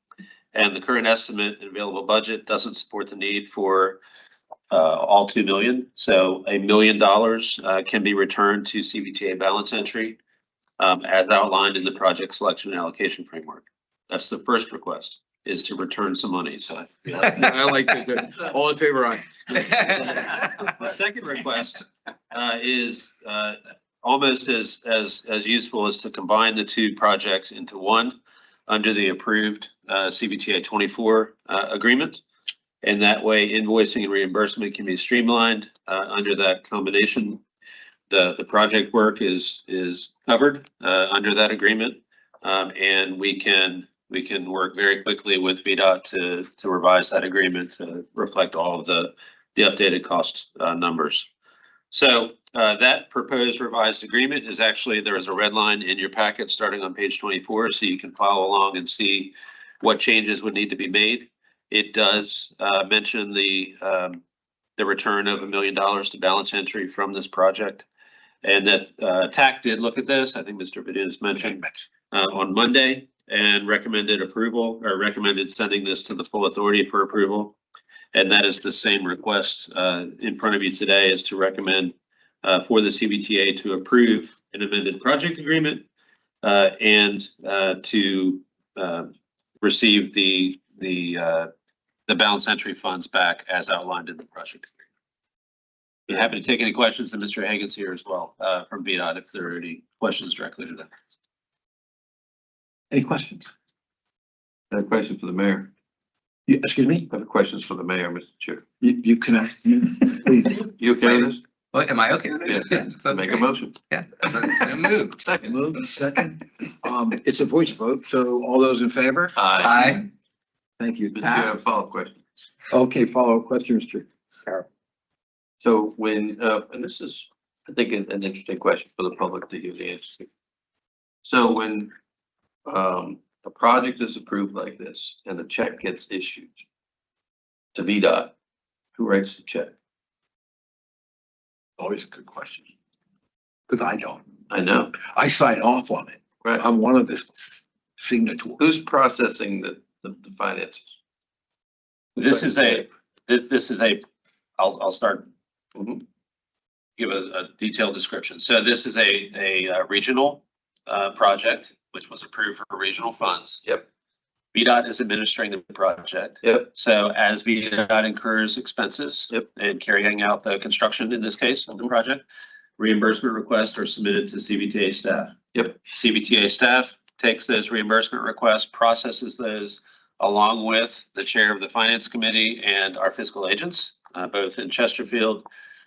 and the current estimate and available budget doesn't support the need for all 2 million. So $1 million can be returned to CVTA balance entry as outlined in the project selection and allocation framework. That's the first request, is to return some money. So I like it. All in favor, aye. the second request is almost as useful as to combine the 2 projects into one under the approved CVTA 24 agreement. And that way invoicing and reimbursement can be streamlined under that combination. The project work is covered under that agreement. And we can work very quickly with VDOT to revise that agreement to reflect all of the updated cost numbers. So that proposed revised agreement is actually, there is a red line in your packet starting on page 24, so you can follow along and see what changes would need to be made. It does mention the return of $1 million to balance entry from this project. And that TAC did look at this. I think Mr. Vadunas mentioned on Monday and recommended approval, or recommended sending this to the full authority for approval. And that is the same request in front of you today, is to recommend for the CVTA to approve an amended project agreement and to receive the balance entry funds back as outlined in the project agreement. Be happy to take any questions, and Mr. Hagan's here as well from VDOT if there are any questions directly to them. Any questions? I have a question for the mayor. Excuse me? I have questions for the mayor, Mr. Chair. You can ask, please. You okay with this? What, am I okay with it? Yeah. Sounds Make a great. motion. Yeah. So moved. Second. Move, second. It's a voice vote, so all those in favor? Aye. Thank you. Mr. Chair, I have a follow-up question. Okay, follow-up question, Mr. Carroll. So when, and this is, I think, an interesting question for the public to hear the answer to. So when a project is approved like this and the check gets issued to VDOT, who writes the check? Always a good question. Because I don't. I know, I sign off on it. right? I'm one of the signatories. Who's processing the finances? This is a, I'll start, Mhm. give a detailed description. So this is a regional project, which was approved for regional funds. Yep. VDOT is administering the project. Yep. So as VDOT incurs expenses. Yep. And carrying out the construction, in this case, of the project, reimbursement requests are submitted to CVTA staff. Yep. CVTA staff takes those reimbursement requests, processes those along with the chair of the finance committee and our fiscal agents, both in Chesterfield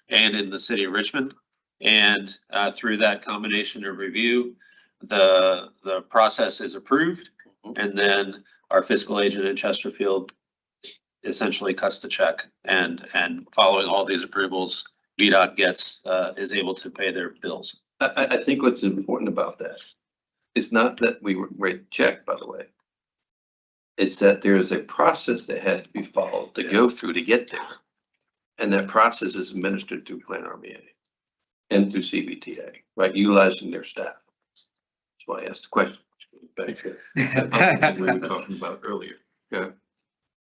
and in the city of Richmond. And through that combination of review, the process is approved. And then our fiscal agent in Chesterfield essentially cuts the check, and following all these approvals, VDOT is able to pay their bills. I think what's important about that is not that we write the check, by the way. It's that there is a process that has to be followed to go through to get there. And that process is administered through Plan RBA and through CVTA, right? Utilizing their staff. That's why I asked the question. Back to what we were talking about earlier. Yeah.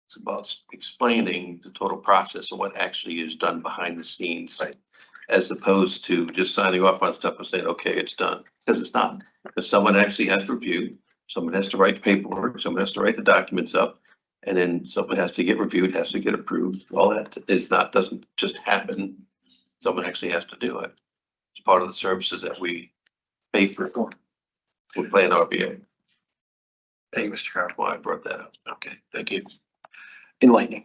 It's about explaining the total process and what actually is done behind the scenes. Right. As opposed to just signing off on stuff and saying, okay, it's done, because it's not. Because someone actually has to review, someone has to write the paperwork, someone has to write the documents up, and then someone has to get reviewed, has to get approved. All that is not, doesn't just happen. Someone actually has to do it. It's part of the services that we pay for. We play an RBA. Thank you, Mr. Carroll. Why I brought that up. Okay, thank you. Enlightening.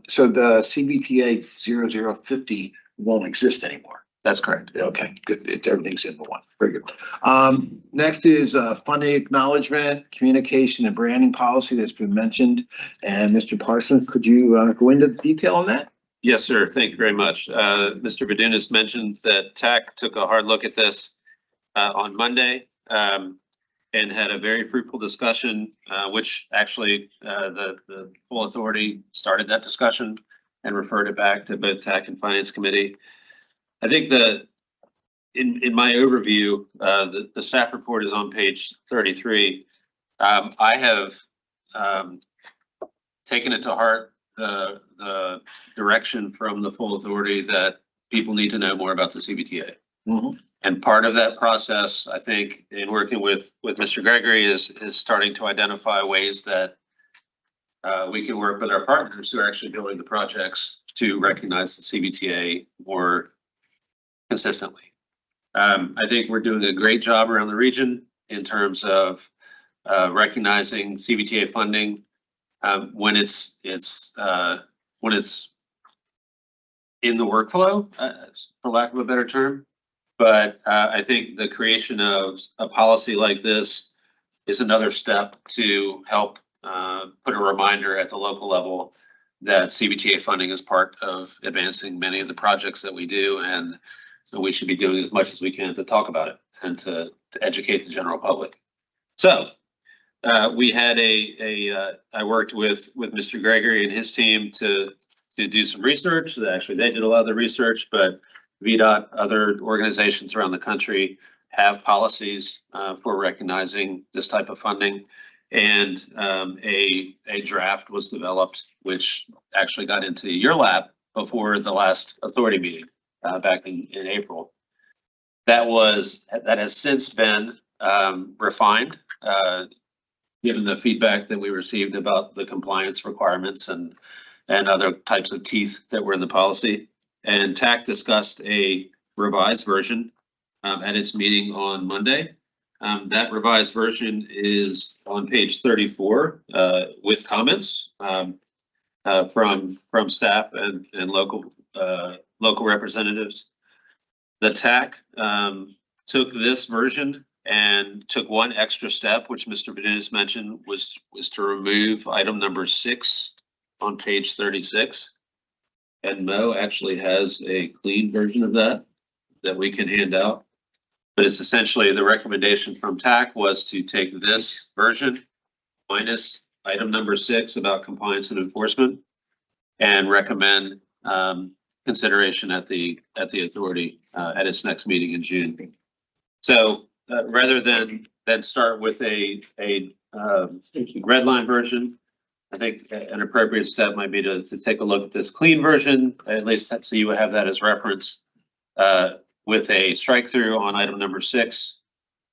So the CVTA 0050 won't exist anymore. That's correct. Okay, good. Everything's in the one. Very good. Next is funding acknowledgement, communication and branding policy that's been mentioned. And Mr. Parsons, could you go into the detail on that? Yes, sir. Thank you very much. Mr. Vadunas mentioned that TAC took a hard look at this on Monday and had a very fruitful discussion, which actually the full authority started that discussion and referred it back to both TAC and Finance Committee. I think that in my overview, the staff report is on page 33. I have taken it to heart the direction from the full authority that people need to know more about the CVTA. Mhm. And part of that process, I think, in working with Mr. Gregory is starting to identify ways that we can work with our partners who are actually building the projects to recognize the CVTA more consistently. I think we're doing a great job around the region in terms of recognizing CVTA funding when it's in the workflow, for lack of a better term. But I think the creation of a policy like this is another step to help put a reminder at the local level that CVTA funding is part of advancing many of the projects that we do, and so we should be doing as much as we can to talk about it and to educate the general public. So we had I worked with Mr. Gregory and his team to do some research. Actually, they did a lot of the research, but VDOT, other organizations around the country have policies for recognizing this type of funding. And a draft was developed, which actually got into your lap before the last authority meeting back in April. That has since been refined, given the feedback that we received about the compliance requirements and other types of teeth that were in the policy. And TAC discussed a revised version at its meeting on Monday. That revised version is on page 34 with comments from staff and local representatives. The TAC took this version and took one extra step, which Mr. Benunis mentioned, was to remove item number 6 on page 36. And Mo actually has a clean version of that we can hand out. But it's essentially the recommendation from TAC was to take this version minus item number 6 about compliance and enforcement and recommend consideration at the authority at its next meeting in June. So rather than start with a red line version, I think an appropriate step might be to take a look at this clean version, at least so you would have that as reference with a strike through on item number 6.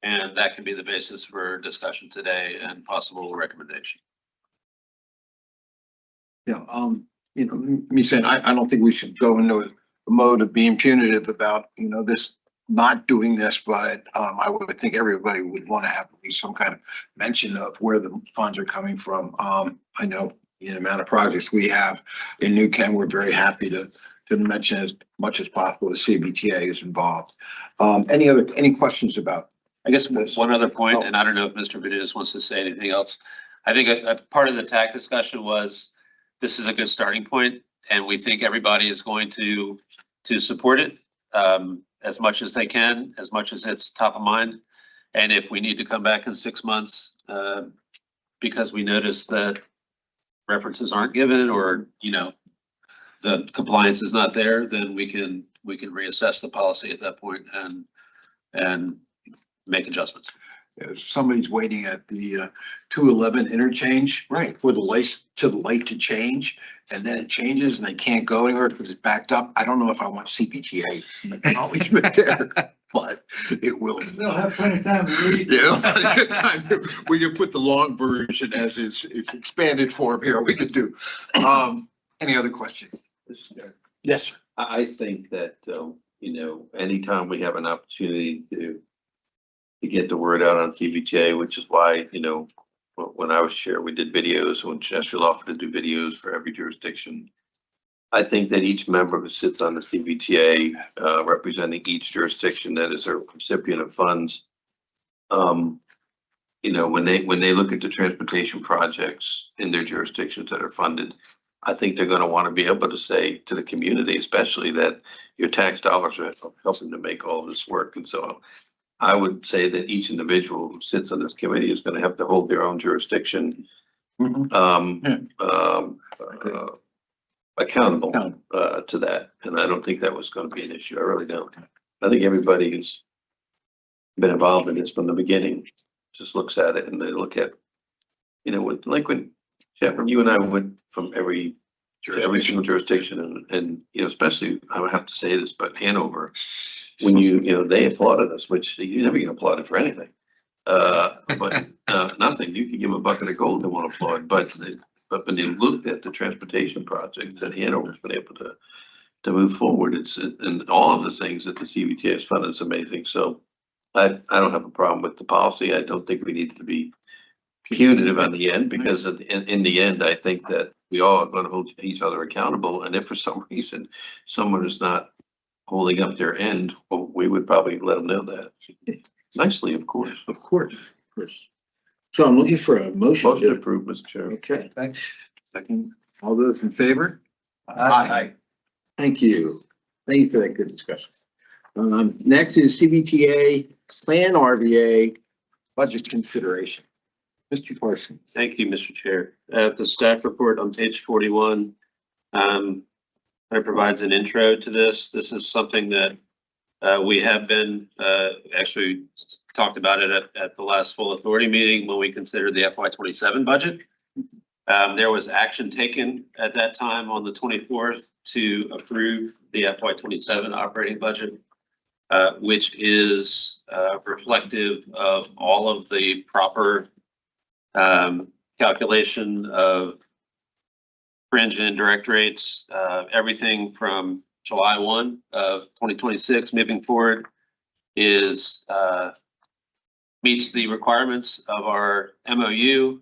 And that can be the basis for discussion today and possible recommendation. Yeah, me saying, I don't think we should go into a mode of being punitive about, this, not doing this, but I would think everybody would want to have at least some kind of mention of where the funds are coming from. I know the amount of projects we have in New Ken, we're very happy to mention as much as possible the CVTA is involved. Any questions about? I guess one other point, and I don't know if Mr. Benunis wants to say anything else. I think a part of the TAC discussion was this is a good starting point, and we think everybody is going to support it as much as they can, as much as it's top of mind. And if we need to come back in 6 months because we notice that references aren't given or the compliance is not there, then we can reassess the policy at that point and make adjustments. If somebody's waiting at the 211 interchange, right, for the light to change, and then it changes and they can't go anywhere because it's backed up. I don't know if I want CVTA acknowledgement there, but it will. They'll have plenty of time to read. Yeah, we can put the long version as it's expanded form here. We could do. Any other questions? Yes, sir. I think that, anytime we have an opportunity to get the word out on CVTA, which is why, when I was chair, we did videos, when Chester offered to do videos for every jurisdiction. I think that each member who sits on the CVTA, representing each jurisdiction that is a recipient of funds, when they look at the transportation projects in their jurisdictions that are funded, I think they're going to want to be able to say to the community, especially, that your tax dollars are helping to make all of this work. And so I would say that each individual who sits on this committee is going to have to hold their own jurisdiction accountable to that. And I don't think that was going to be an issue. I really don't. I think everybody who's been involved in this from the beginning just looks at it and they look at, with delinquent, Chapman, you and I went from every single jurisdiction and especially, I would have to say this, but Hanover, when they applauded us, which you never get applauded for anything. But nothing, you could give them a bucket of gold, they won't applaud, but when they looked at the transportation projects that Hanover's been able to move forward, and all of the things that the CVTA has funded is amazing. So I don't have a problem with the policy. I don't think we need to be punitive on the end, because in the end, I think that we all are going to hold each other accountable. And if for some reason someone is not holding up their end, well, we would probably let them know that nicely, of course. So I'm looking for a motion. Motion approved, Mr. Chair. Okay, Thanks. second, all those in favor? Aye. Thank you. Thank you for that good discussion. Next is CVTA Plan RVA budget consideration. Mr. Parsons. Thank you, Mr. Chair. The staff report on page 41, that provides an intro to this. This is something that we have been, actually talked about it at the last full authority meeting when we considered the FY27 budget. There was action taken at that time on the 24th to approve the FY27 operating budget, which is reflective of all of the proper calculation of fringe and indirect rates, everything from July 1 of 2026 moving forward is meets the requirements of our MOU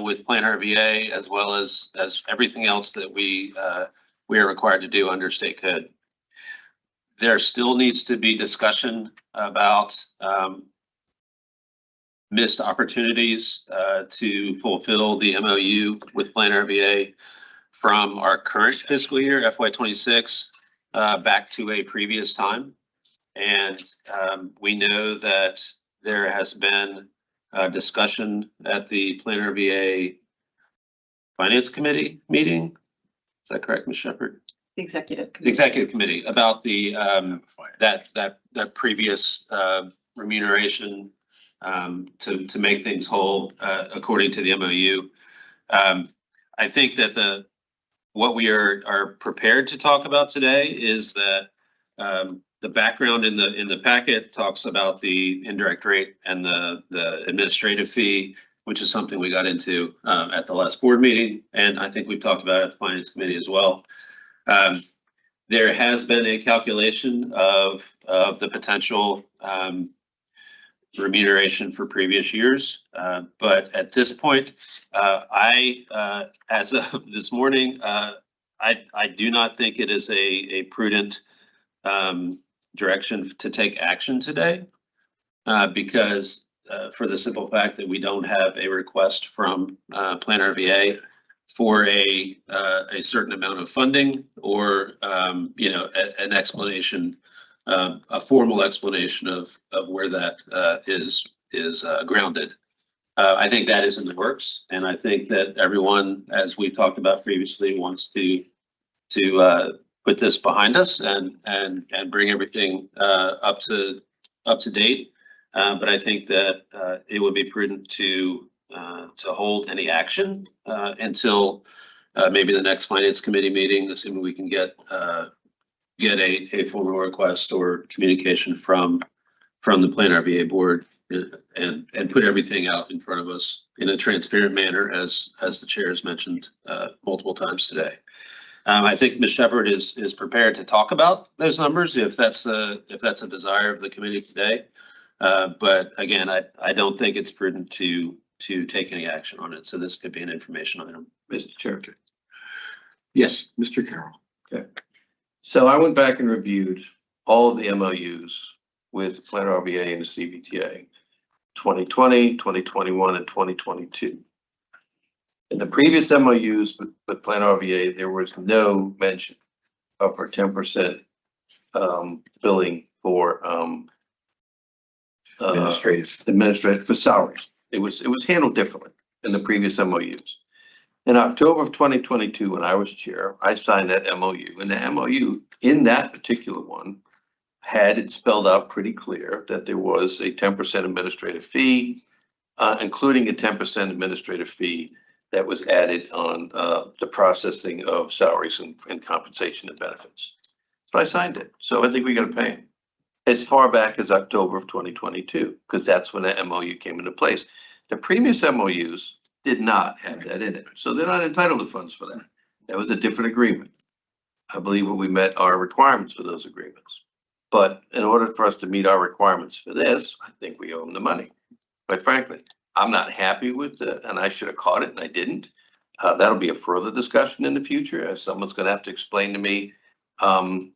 with Plan RVA, as well as everything else that we are required to do under state code. There still needs to be discussion about missed opportunities to fulfill the MOU with Plan RVA from our current fiscal year, FY26, back to a previous time. And we know that there has been a discussion at the Plan RVA Finance Committee meeting. Is that correct, Ms. Shepherd? The executive. The Executive Committee about the that previous remuneration to make things whole according to the MOU. I think that what we are prepared to talk about today is that the background in the packet talks about the indirect rate and the administrative fee, which is something we got into at the last board meeting, and I think we've talked about it at the Finance Committee as well. There has been a calculation of the potential remuneration for previous years, but at this point, as of this morning, I do not think it is a prudent direction to take action today, because for the simple fact that we don't have a request from Plan RVA for a certain amount of funding or an explanation, a formal explanation of where that is grounded. I think that is in the works, and I think that everyone, as we've talked about previously, wants to put this behind us and bring everything up to date. But I think that it would be prudent to hold any action until maybe the next Finance Committee meeting, assuming we can get a formal request or communication from the Plan RVA board and put everything out in front of us in a transparent manner, as the chair has mentioned multiple times today. I think Ms. Shepherd is prepared to talk about those numbers if that's a desire of the committee today. But again, I don't think it's prudent to take any action on it. So this could be an information item. Mr. Chair. Yes, Mr. Carroll. Okay. So I went back and reviewed all of the MOUs with Plan RVA and the CVTA, 2020, 2021, and 2022. In the previous MOUs with Plan RVA, there was no mention of our 10% billing for administrative for salaries. It was handled differently in the previous MOUs. In October of 2022, when I was chair, I signed that MOU, and the MOU in that particular one had it spelled out pretty clear that there was a 10% administrative fee, including a 10% administrative fee that was added on the processing of salaries and compensation and benefits. So I signed it. So I think we got to pay him as far back as October of 2022, because that's when the MOU came into place. The previous MOUs did not have that in it, so they're not entitled to funds for that. That was a different agreement. I believe that we met our requirements for those agreements. But in order for us to meet our requirements for this, I think we owe them the money. Quite frankly, I'm not happy with it, and I should have caught it, and I didn't. That'll be a further discussion in the future, as someone's going to have to explain to me how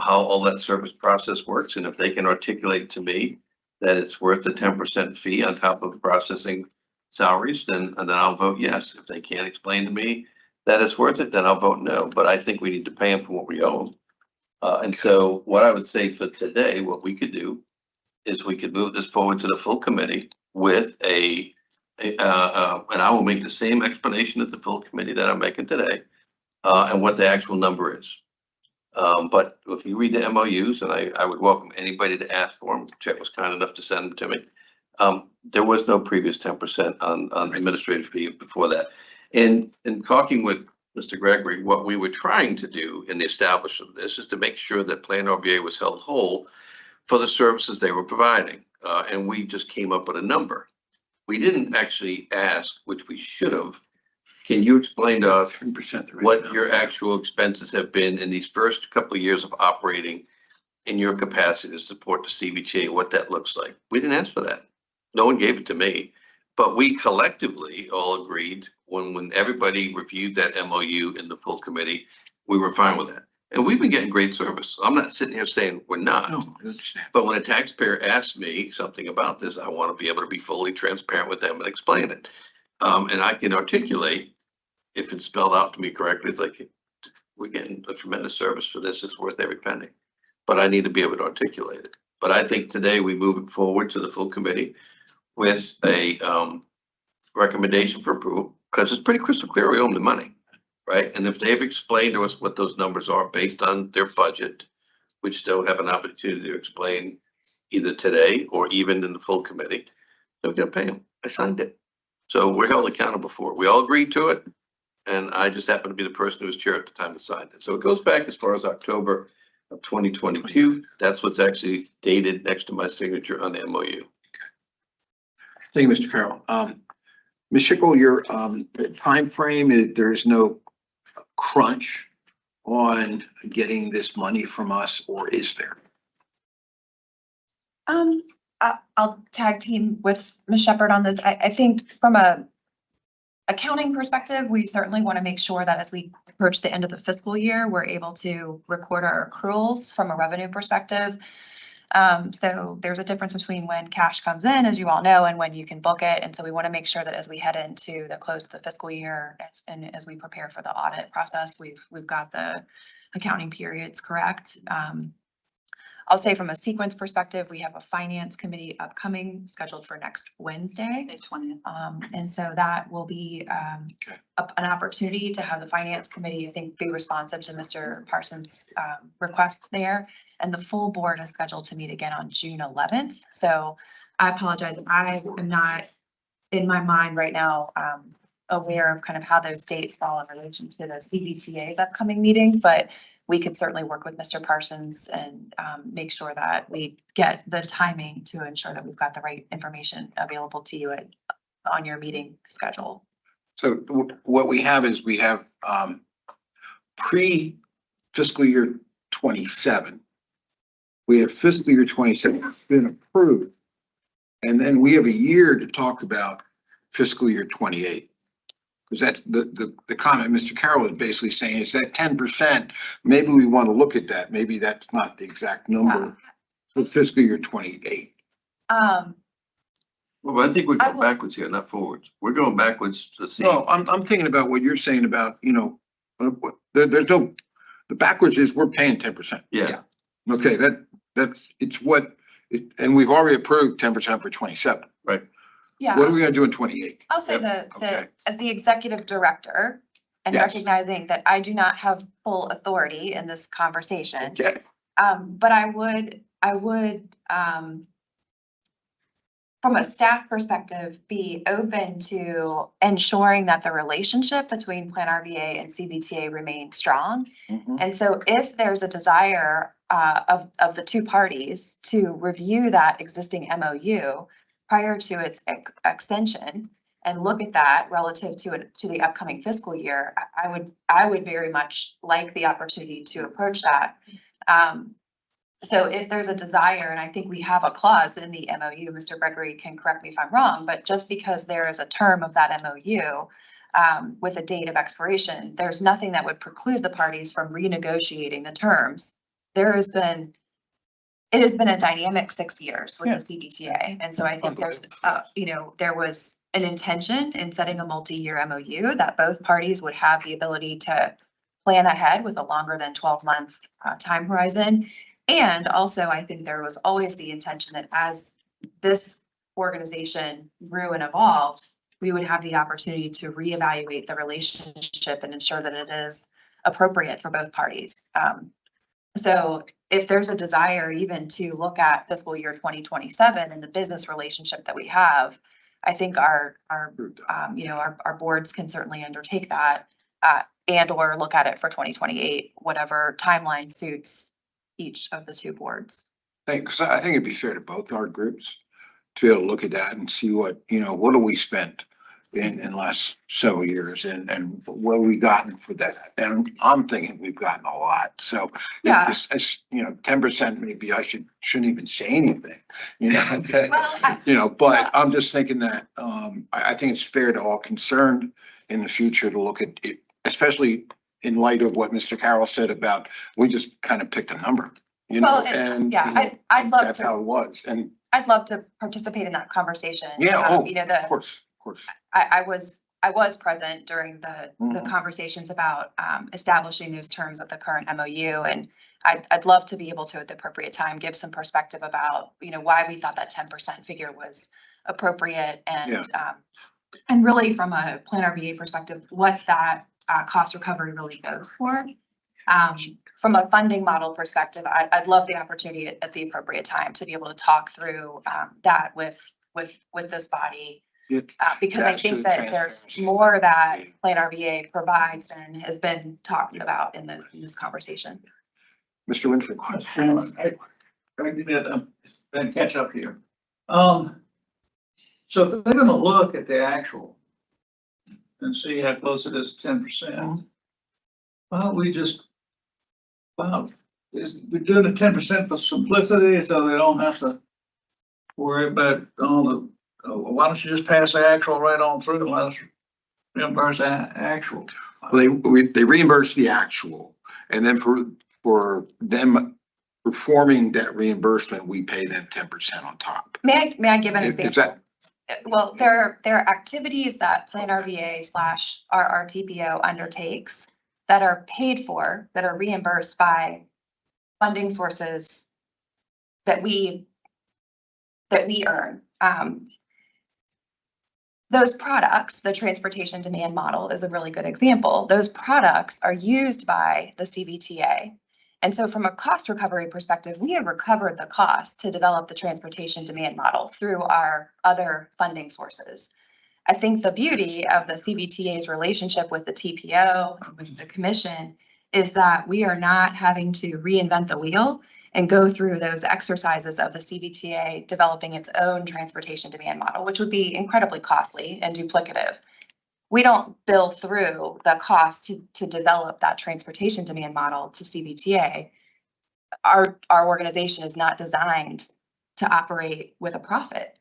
all that service process works, and if they can articulate to me that it's worth the 10% fee on top of processing salaries, then I'll vote yes. If they can't explain to me that it's worth it, then I'll vote no. But I think we need to pay them for what we owe them. And so what I would say for today, what we could do is we could move this forward to the full committee with and I will make the same explanation at the full committee that I'm making today, and what the actual number is. But if you read the MOUs, and I would welcome anybody to ask for them, Chet was kind enough to send them to me. There was no previous 10% on administrative fee before that. And in talking with Mr. Gregory, what we were trying to do in the establishment of this is to make sure that Plan RVA was held whole for the services they were providing. And we just came up with a number. We didn't actually ask, which we should have. Can you explain to us 10% what your actual expenses have been in these first couple of years of operating in your capacity to support the CVTA, what that looks like? We didn't ask for that. No one gave it to me, but we collectively all agreed when everybody reviewed that MOU in the full committee, we were fine with that. And we've been getting great service. I'm not sitting here saying we're not. No, I understand. But when a taxpayer asks me something about this, I want to be able to be fully transparent with them and explain it. And I can articulate, if it's spelled out to me correctly, it's like, we're getting a tremendous service for this. It's worth every penny. But I need to be able to articulate it. But I think today we move it forward to the full committee with a recommendation for approval, because it's pretty crystal clear we owe them the money, right? And if they've explained to us what those numbers are based on their budget, which they'll have an opportunity to explain either today or even in the full committee, they're gonna pay them. I signed it. So we're held accountable for it. We all agreed to it. And I just happened to be the person who was chair at the time that signed it. So it goes back as far as October of 2022. That's what's actually dated next to my signature on the MOU. Thank you, Mr. Carroll. Ms. Schickel, your timeframe, there's no crunch on getting this money from us, or is there? I'll tag team with Ms. Shepherd on this. I think from a accounting perspective, we certainly want to make sure that as we approach the end of the fiscal year, we're able to record our accruals from a revenue perspective. So there's a difference between when cash comes in, as you all know, and when you can book it. And so we want to make sure that as we head into the close of the fiscal year and as we prepare for the audit process, we've got the accounting periods correct. I'll say from a sequence perspective, we have a finance committee upcoming scheduled for next Wednesday. May 20th. And so that will be an opportunity to have the finance committee, I think, be responsive to Mr. Parsons' request there. And the full board is scheduled to meet again on June 11th. So I apologize. I am not in my mind right now aware of kind of how those dates fall in relation to the CVTA's upcoming meetings, but we could certainly work with Mr. Parsons and make sure that we get the timing to ensure that we've got the right information available to you on your meeting schedule. So what we have is we have pre-fiscal year 27. We have fiscal year 27 been approved. And then we have a year to talk about fiscal year 28. Because that the comment Mr. Carroll is basically saying is that 10%, maybe we want to look at that. Maybe that's not the exact number for fiscal year 28. Well, I think we're going backwards here, not forwards. We're going backwards to see. No, I'm thinking about what you're saying about, you know, there's no, the backwards is we're paying 10%. Yeah. Okay, that's it's what, and we've already approved 10% for 27. Right. Yeah. What are we gonna do in 28? I'll say Okay. that as the executive director and Yes. recognizing that I do not have full authority in this conversation. Okay. But I would, from a staff perspective, be open to ensuring that the relationship between Plan RVA and CVTA remains strong. Mhm. And so if there's a desire of the two parties to review that existing MOU prior to its extension and look at that relative to the upcoming fiscal year, I would very much like the opportunity to approach that. So if there's a desire, and I think we have a clause in the MOU, Mr. Gregory can correct me if I'm wrong, but just because there is a term of that MOU with a date of expiration, there's nothing that would preclude the parties from renegotiating the terms. There has been it has been a dynamic 6 years with the CVTA. And so I think there's, there was an intention in setting a multi-year MOU that both parties would have the ability to plan ahead with a longer than 12-month time horizon. And also, I think there was always the intention that as this organization grew and evolved, we would have the opportunity to reevaluate the relationship and ensure that it is appropriate for both parties. So if there's a desire even to look at fiscal year 2027 and the business relationship that we have, I think our boards can certainly undertake that and or look at it for 2028, whatever timeline suits each of the two boards. Because I think it'd be fair to both our groups to be able to look at that and see what do we spent in the last several years and what have we gotten for that? And I'm thinking we've gotten a lot. So Yeah. it's 10%, maybe I shouldn't even say anything, Well, but I'm just thinking that I think it's fair to all concerned in the future to look at it, especially in light of what Mr. Carroll said about, we just kind of picked a number, Well, and yeah, I'd love that's how to, it was. And I'd love to participate in that conversation. yeah, of course. I was present during the Mhm. conversations about establishing those terms of the current MOU. And I'd love to be able to, at the appropriate time, give some perspective about, why we thought that 10% figure was appropriate and really from a Plan RVA perspective, what that cost recovery really goes for. From a funding model perspective, I'd love the opportunity at the appropriate time to be able to talk through that with this body. Because I think that there's more that Plan RVA provides and has been talked about in this conversation. Mr. Winfrey. I can catch up here. So if they're gonna look at the actual and see how close it is to 10%, why don't we just, we're doing the 10% for simplicity, so they don't have to worry about all the, why don't you just pass the actual right on through and let us reimburse actual? Well, they reimburse the actual, and then for them performing that reimbursement, we pay them 10% on top. May I give an Is example? Well, there are activities that Plan RVA / RRTPO undertakes that are paid for, that are reimbursed by funding sources that we earn. Those products, the transportation demand model is a really good example. Those products are used by the CVTA. And so from a cost recovery perspective, we have recovered the cost to develop the transportation demand model through our other funding sources. I think the beauty of the CVTA's relationship with the TPO, and with the commission, is that we are not having to reinvent the wheel and go through those exercises of the CVTA developing its own transportation demand model, which would be incredibly costly and duplicative. We don't bill through the cost to develop that transportation demand model to CVTA. Our organization is not designed to operate with a profit.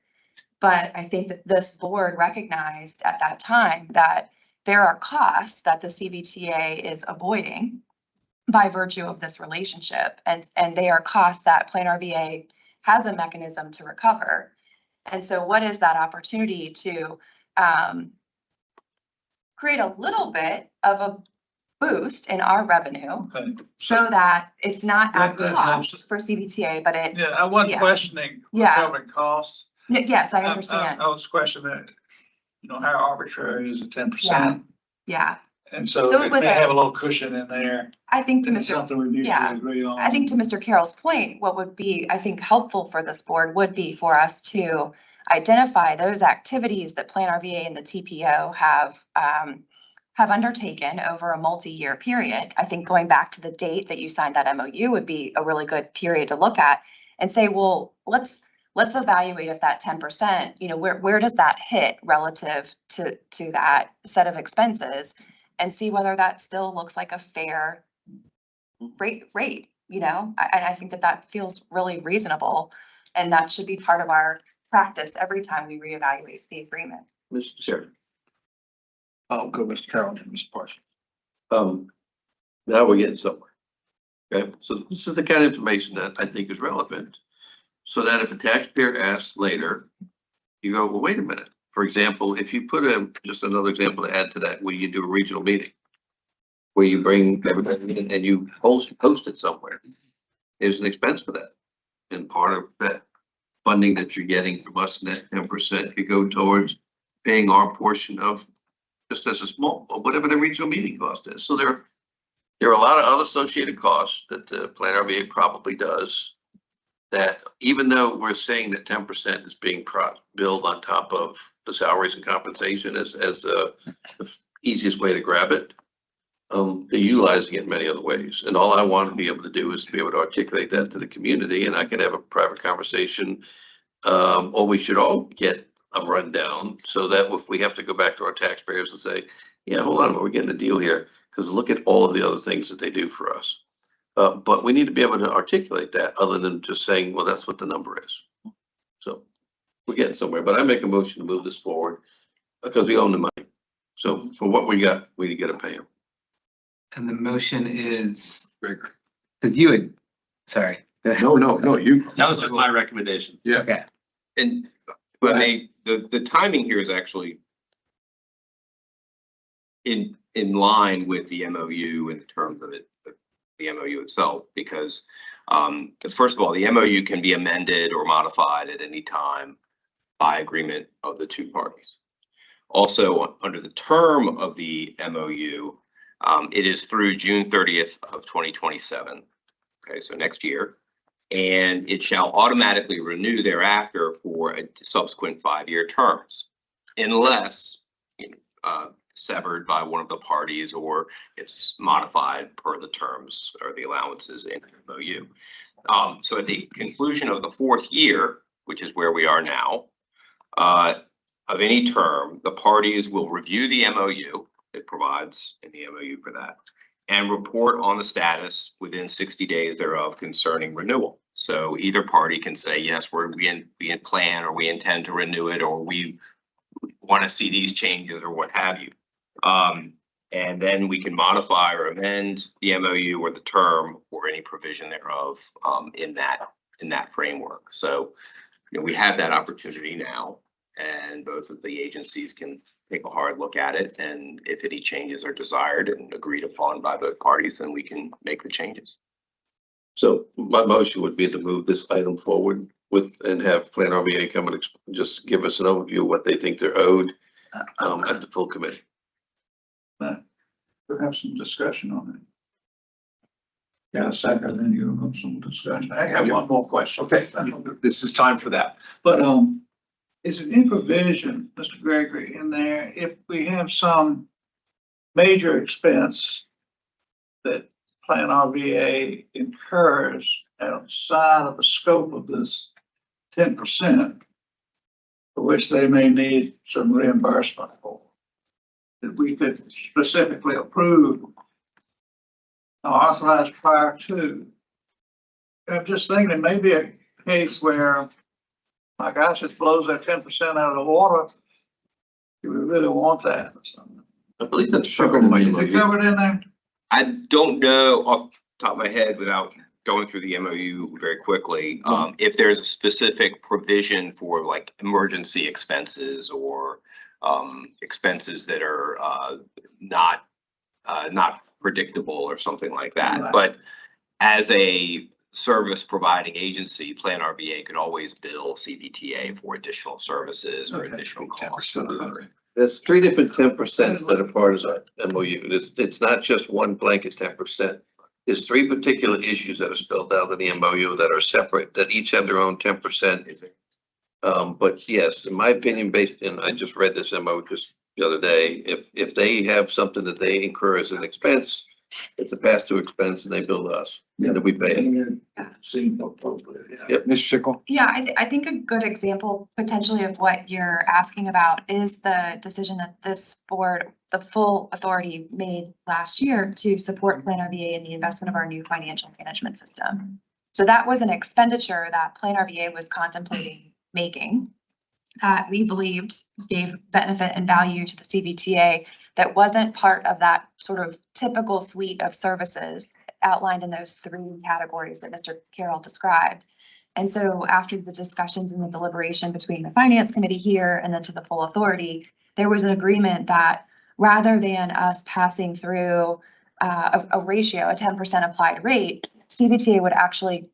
But I think that this board recognized at that time that there are costs that the CVTA is avoiding by virtue of this relationship. And they are costs that Plan RVA has a mechanism to recover. And so what is that opportunity to create a little bit of a boost in our revenue so that it's not at cost for CVTA, but it. Yeah, I wasn't questioning recovering costs. Yes, I understand. I was questioning, how arbitrary is it 10%? Yeah. And so So it it was may have a little cushion in there. I think to And it's Mr. something we mutually agree on. I think to Mr. Carroll's point, what would be, I think, helpful for this board would be for us to identify those activities that Plan RVA and the TPO have undertaken over a multi-year period. I think going back to the date that you signed that MOU would be a really good period to look at and say, well, let's evaluate if that 10%, where does that hit relative to that set of expenses, and see whether that still looks like a fair rate. I think that feels really reasonable, and that should be part of our practice every time we reevaluate the agreement. Mr. Chair. I'll go Mr. Carroll and Mr. Parsons. Now we're getting somewhere. Okay, so this is the kind of information that I think is relevant. So that if a taxpayer asks later, you go, well, wait a minute. For example, if you put just another example to add to that, where you do a regional meeting, where you bring everybody in and you post it somewhere, there's an expense for that. And part of that funding that you're getting from us, net 10% could go towards paying our portion of, just as a small, or whatever the regional meeting cost is. So there are a lot of other associated costs that the Plan RVA probably does, that even though we're saying that 10% is being billed on top of the salaries and compensation as the easiest way to grab it, they're utilizing it in many other ways. And all I want to be able to do is to be able to articulate that to the community, and I can have a private conversation, or we should all get a rundown, so that if we have to go back to our taxpayers and say, yeah, hold on, we're getting a deal here, because look at all of the other things that they do for us. But we need to be able to articulate that other than just saying, well, that's what the number is. So we're getting somewhere, but I make a motion to move this forward because we own the money. So for what we got, we got to pay them. And the motion is, because you had, sorry. No, you. That was just my recommendation. Yeah. Okay. And, but the timing here is actually in line with the MOU in terms of it, the MOU itself, because first of all, the MOU can be amended or modified at any time by agreement of the two parties. Also, under the term of the MOU, it is through June 30th of 2027. Okay, so next year. And it shall automatically renew thereafter for a subsequent 5-year terms, unless severed by one of the parties or it's modified per the terms or the allowances in the MOU. So at the conclusion of the 4th year, which is where we are now, of any term, the parties will review the MOU. It provides in the MOU for that, and report on the status within 60 days thereof concerning renewal. So either party can say, yes, we in plan, or we intend to renew it, or we want to see these changes, or what have you. And then we can modify or amend the MOU or the term or any provision thereof in that framework. So we have that opportunity now, and both of the agencies can take a hard look at it. And if any changes are desired and agreed upon by both parties, then we can make the changes. So my motion would be to move this item forward and have Plan RVA come and just give us an overview of what they think they're owed at the full committee. We'll have some discussion on it. Yeah, second, then you have some discussion. I have one more question. Okay, this is time for that. But, is there any provision, Mr. Gregory, in there, if we have some major expense that Plan RVA incurs outside of the scope of this 10%, for which they may need some reimbursement for, that we could specifically approve or authorize prior to? I'm just thinking it may be a case where, my gosh, it blows that 10% out of the water. Do we really want that? I believe that's covered in the Is it MOU. covered in there? I don't know off the top of my head without going through the MOU very quickly, if there's a specific provision for like emergency expenses or expenses that are not predictable or something like that. Right. But as a service providing agency, Plan RVA could always bill CVTA for additional services or additional costs. There's 3 different 10% that are part of that MOU. It's not just one blanket 10%. There's 3 particular issues that are spelled out in the MOU that are separate, that each have their own 10%. But yes, in my opinion, I just read this MOU just the other day, if they have something that they incur as an expense, it's a pass-through expense and they bill us, and then we pay it. Yep, Ms. Schickle. Yeah, I think a good example potentially of what you're asking about is the decision that this board, the full authority made last year to support Plan RVA in the investment of our new financial management system. So that was an expenditure that Plan RVA was contemplating making that we believed gave benefit and value to the CVTA that wasn't part of that sort of typical suite of services outlined in those three categories that Mr. Carroll described. And so after the discussions and the deliberation between the finance committee here and then to the full authority, there was an agreement that rather than us passing through a ratio, a 10% applied rate, CVTA would actually,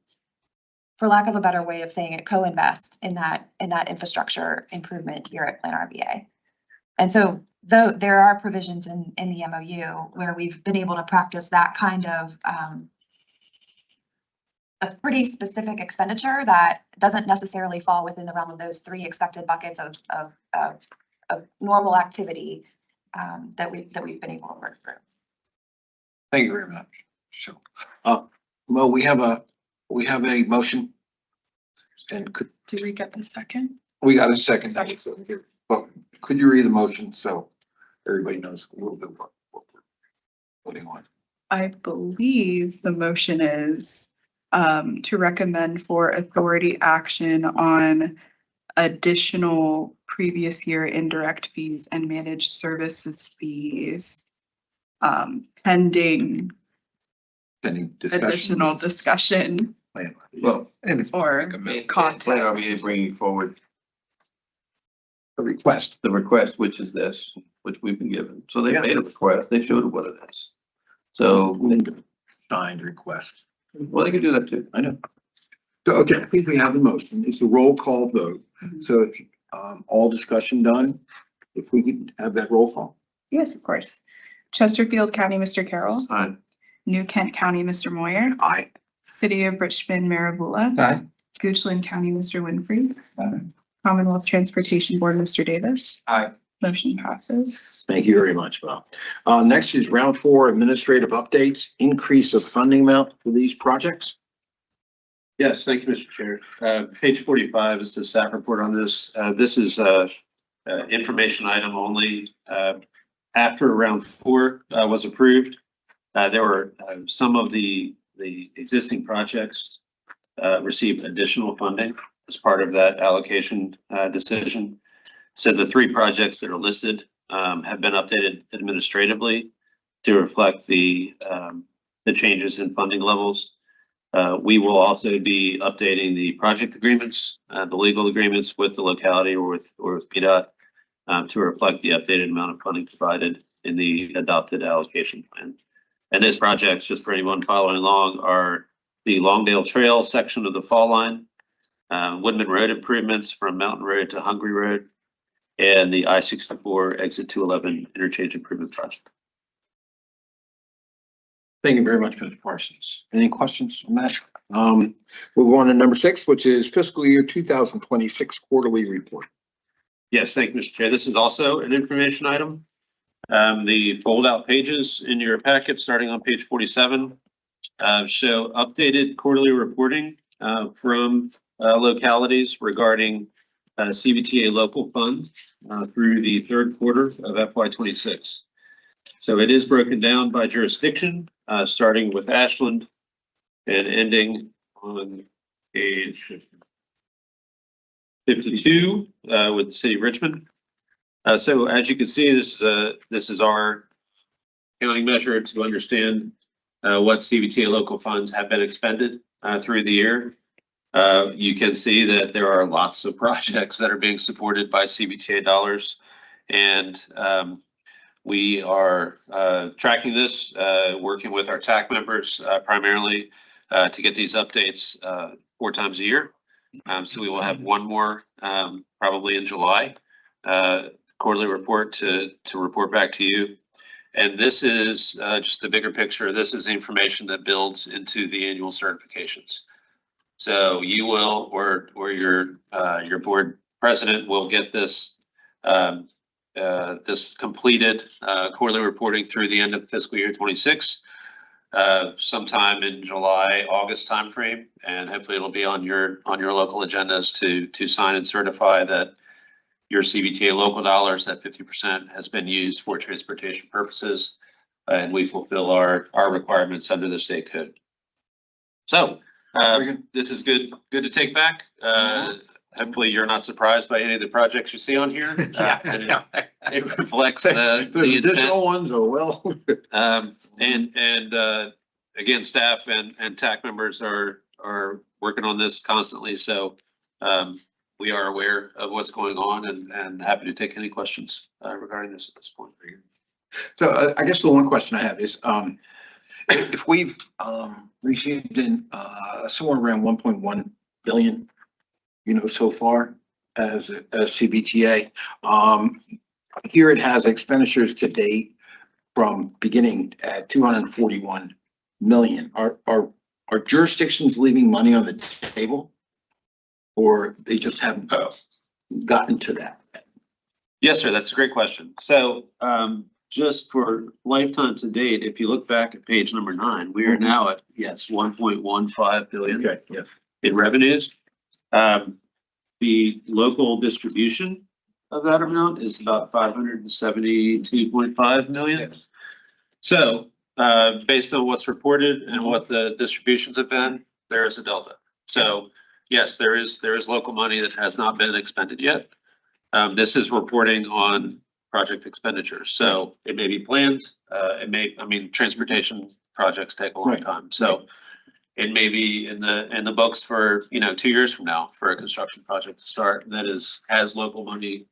for lack of a better way of saying it, co-invest in that infrastructure improvement here at Plan RBA. And so though there are provisions in the MOU where we've been able to practice that kind of a pretty specific expenditure that doesn't necessarily fall within the realm of those three expected buckets of normal activity that we've been able to work through. Thank you very much. So, well, we have a motion. And Did we get the second? we got a second. Second. Well, could you read the motion so everybody knows a little bit what we're putting on? I believe the motion is to recommend for authority action on additional previous year indirect fees and managed services fees pending additional discussion Well, or Plan context. RBA bringing forward A request. the request, which is this, which we've been given. So they Yeah. made a request, they showed what it is. So, Signed request. well, they can do that too. I know. So, okay, I think we have the motion. It's a roll call vote. Mhm. So if, all discussion done, if we could have that roll call. Yes, of course. Chesterfield County, Mr. Carroll. Fine. New Kent County, Mr. Moyer. Aye. City of Richmond, Marabula. Aye. Goochland County, Mr. Winfrey. Commonwealth Transportation Board, Mr. Davis. Aye. Motion passes. Thank you very much, Bob. Next is round 4 administrative updates, increase of funding amount for these projects. Yes, thank you, Mr. Chair. Page 45 is the staff report on this. This is information item only. After round 4 was approved, there were some of the existing projects received additional funding as part of that allocation decision. So the 3 projects that are listed have been updated administratively to reflect the changes in funding levels. We will also be updating the project agreements, the legal agreements with the locality or with PDOT to reflect the updated amount of funding provided in the adopted allocation plan. And those projects, just for anyone following along, are the Longdale Trail section of the Fall Line, Woodman Road improvements from Mountain Road to Hungry Road, and the I-64 exit 211 interchange improvement project. Thank you very much, Mr. Parsons. Any questions on that? We'll go on to number 6, which is fiscal year 2026 quarterly report. Yes, thank you, Mr. Chair. This is also an information item. The fold out pages in your packet, starting on page 47, show updated quarterly reporting from localities regarding CVTA local funds through the 3rd quarter of FY26. So it is broken down by jurisdiction, starting with Ashland and ending on page 52 with the city of Richmond. So as you can see, this is our accounting measure to understand what CVTA local funds have been expended through the year. You can see that there are lots of projects that are being supported by CVTA dollars, and we are tracking this, working with our TAC members primarily to get these updates 4 times a year. So we will have one more probably in July, quarterly report to report back to you. And this is just a bigger picture. This is the information that builds into the annual certifications. So you will, or your board president will get this this completed quarterly reporting through the end of fiscal year 26, sometime in July, August timeframe, and hopefully it'll be on your local agendas to sign and certify that your CVTA local dollars, that 50% has been used for transportation purposes, and we fulfill our requirements under the state code. So this is good to take back. Hopefully you're not surprised by any of the projects you see on here. It reflects the There's intent. additional ones, oh well. And again, staff and TAC members are working on this constantly, so we are aware of what's going on and happy to take any questions regarding this at this point. So I guess the one question I have is, if we've received in somewhere around 1.1 billion, so far as CVTA, here it has expenditures to date from beginning at 241 million. Are jurisdictions leaving money on the table, or they just haven't gotten to that? Yes, sir. That's a great question. So just for lifetime to date, if you look back at page number 9, we are now at, yes, 1.15 billion Okay, yeah. in revenues. The local distribution of that amount is about 572.5 million. So based on what's reported and what the distributions have been, there is a delta. So yes, there is local money that has not been expended yet. This is reporting on project expenditures. So it may be planned, transportation projects take a long time. So it may be in the books for, 2 years from now for a construction project to start that has local money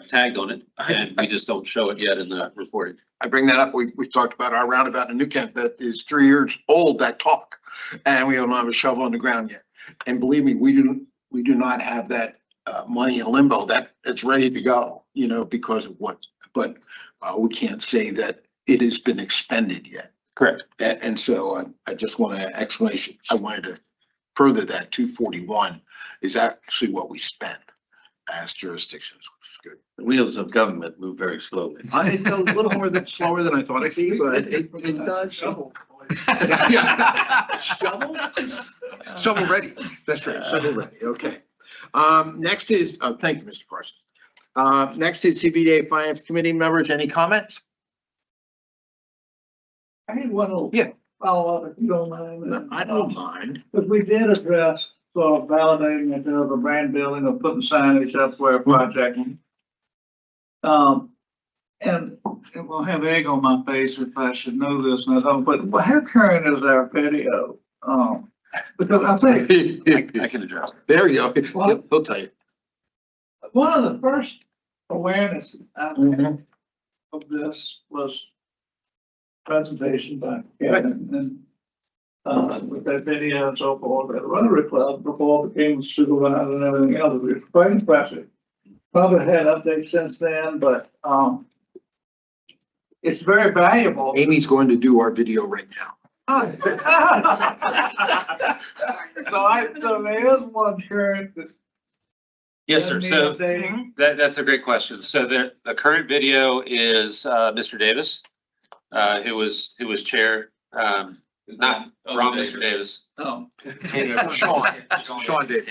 tagged on it, and we just don't show it yet in the reporting. I bring that up. We talked about our roundabout in New Kent that is 3 years old, that talk, and we don't have a shovel on the ground yet. And believe me, we do not have that money in limbo that it's ready to go, because of what, but we can't say that it has been expended yet. Correct. And so I just want an explanation. I wanted to further that 241 is actually what we spent as jurisdictions, which is good. The wheels of government move very slowly. It's a little more slower than I thought it'd be, but it does. Shovel. Shovel? Shovel ready. That's right. Shovel ready. Okay. Next is, thank you, Mr. Parsons. Next is CVTA Finance Committee members. Any comments? I need one little follow up if you don't mind. I don't mind. But we did address sort of validating the brand building or putting signage up for a project. And it will have egg on my face if I should know this and I don't, but how current is our video? Because I think I can address it. There you go. He'll tell you. one of the first awareness I had of this was presentation by Kevin and with that video and so forth at Rotary Club before it became supervisor and everything else. It was quite impressive. Probably had updates since then, but it's very valuable. Amy's going to do our video right now. So there is one current that. Yes, sir. So Updating. that's a great question. So the current video is Mr. Davis, who was chair, not wrong, Mr. Davis. Oh. Sean Davis.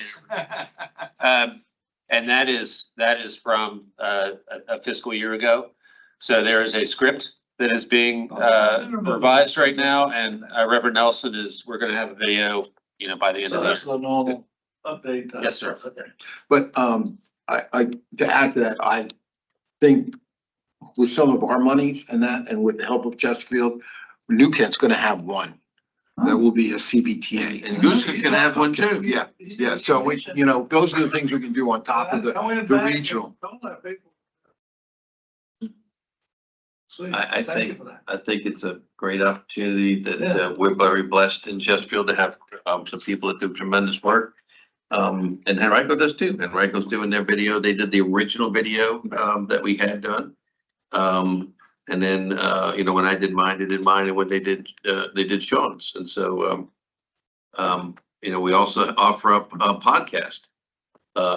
And that is from a fiscal year ago. So there is a script that is being revised right now, and Reverend Nelson we're going to have a video, by the end So of the that's year. the normal update. Yes, sir. Okay. But I to add to that, I think with some of our monies and that, and with the help of Chesterfield, New Kent's going to have one. That will be a CVTA. And Goosehead can have one too. Yeah, yeah. So we, those are the things we can do on top of the regional. Don't let people. Sweet. I Thank you think, for that. I think it's a great opportunity that Yeah. we're very blessed in Chesterfield to have some people that do tremendous work. And Henrico does too. Henrico's doing their video. They did the original video that we had done. And then, when I did mine, they did mine, and when they did Sean's. And so, we also offer up a podcast.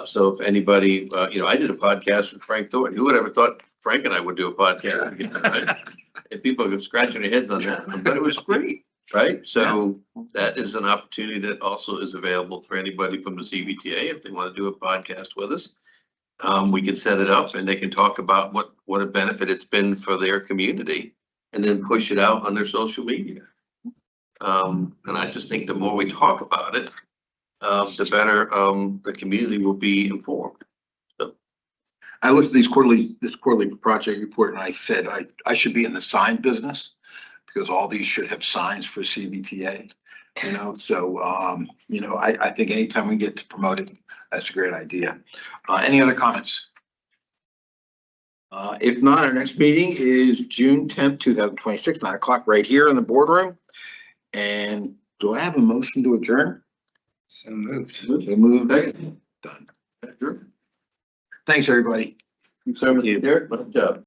So if anybody, I did a podcast with Frank Thornton. Who would ever thought Frank and I would do a podcast together, right? And people are scratching their heads on that, but it was great, right? So that is an opportunity that also is available for anybody from the CVTA if they want to do a podcast with us. We can set it up and they can talk about what a benefit it's been for their community and then push it out on their social media. And I just think the more we talk about it, the better the community will be informed. So. I looked at this quarterly project report and I said, I should be in the sign business because all these should have signs for CVTA. You know, so, you know, I think anytime we get to promote it, that's a great idea. Any other comments? If not, our next meeting is June 10th, 2026, 9 o'clock, right here in the boardroom. And do I have a motion to adjourn? So moved. So moved. Done. Thanks, everybody. Conservative, Derek, good job.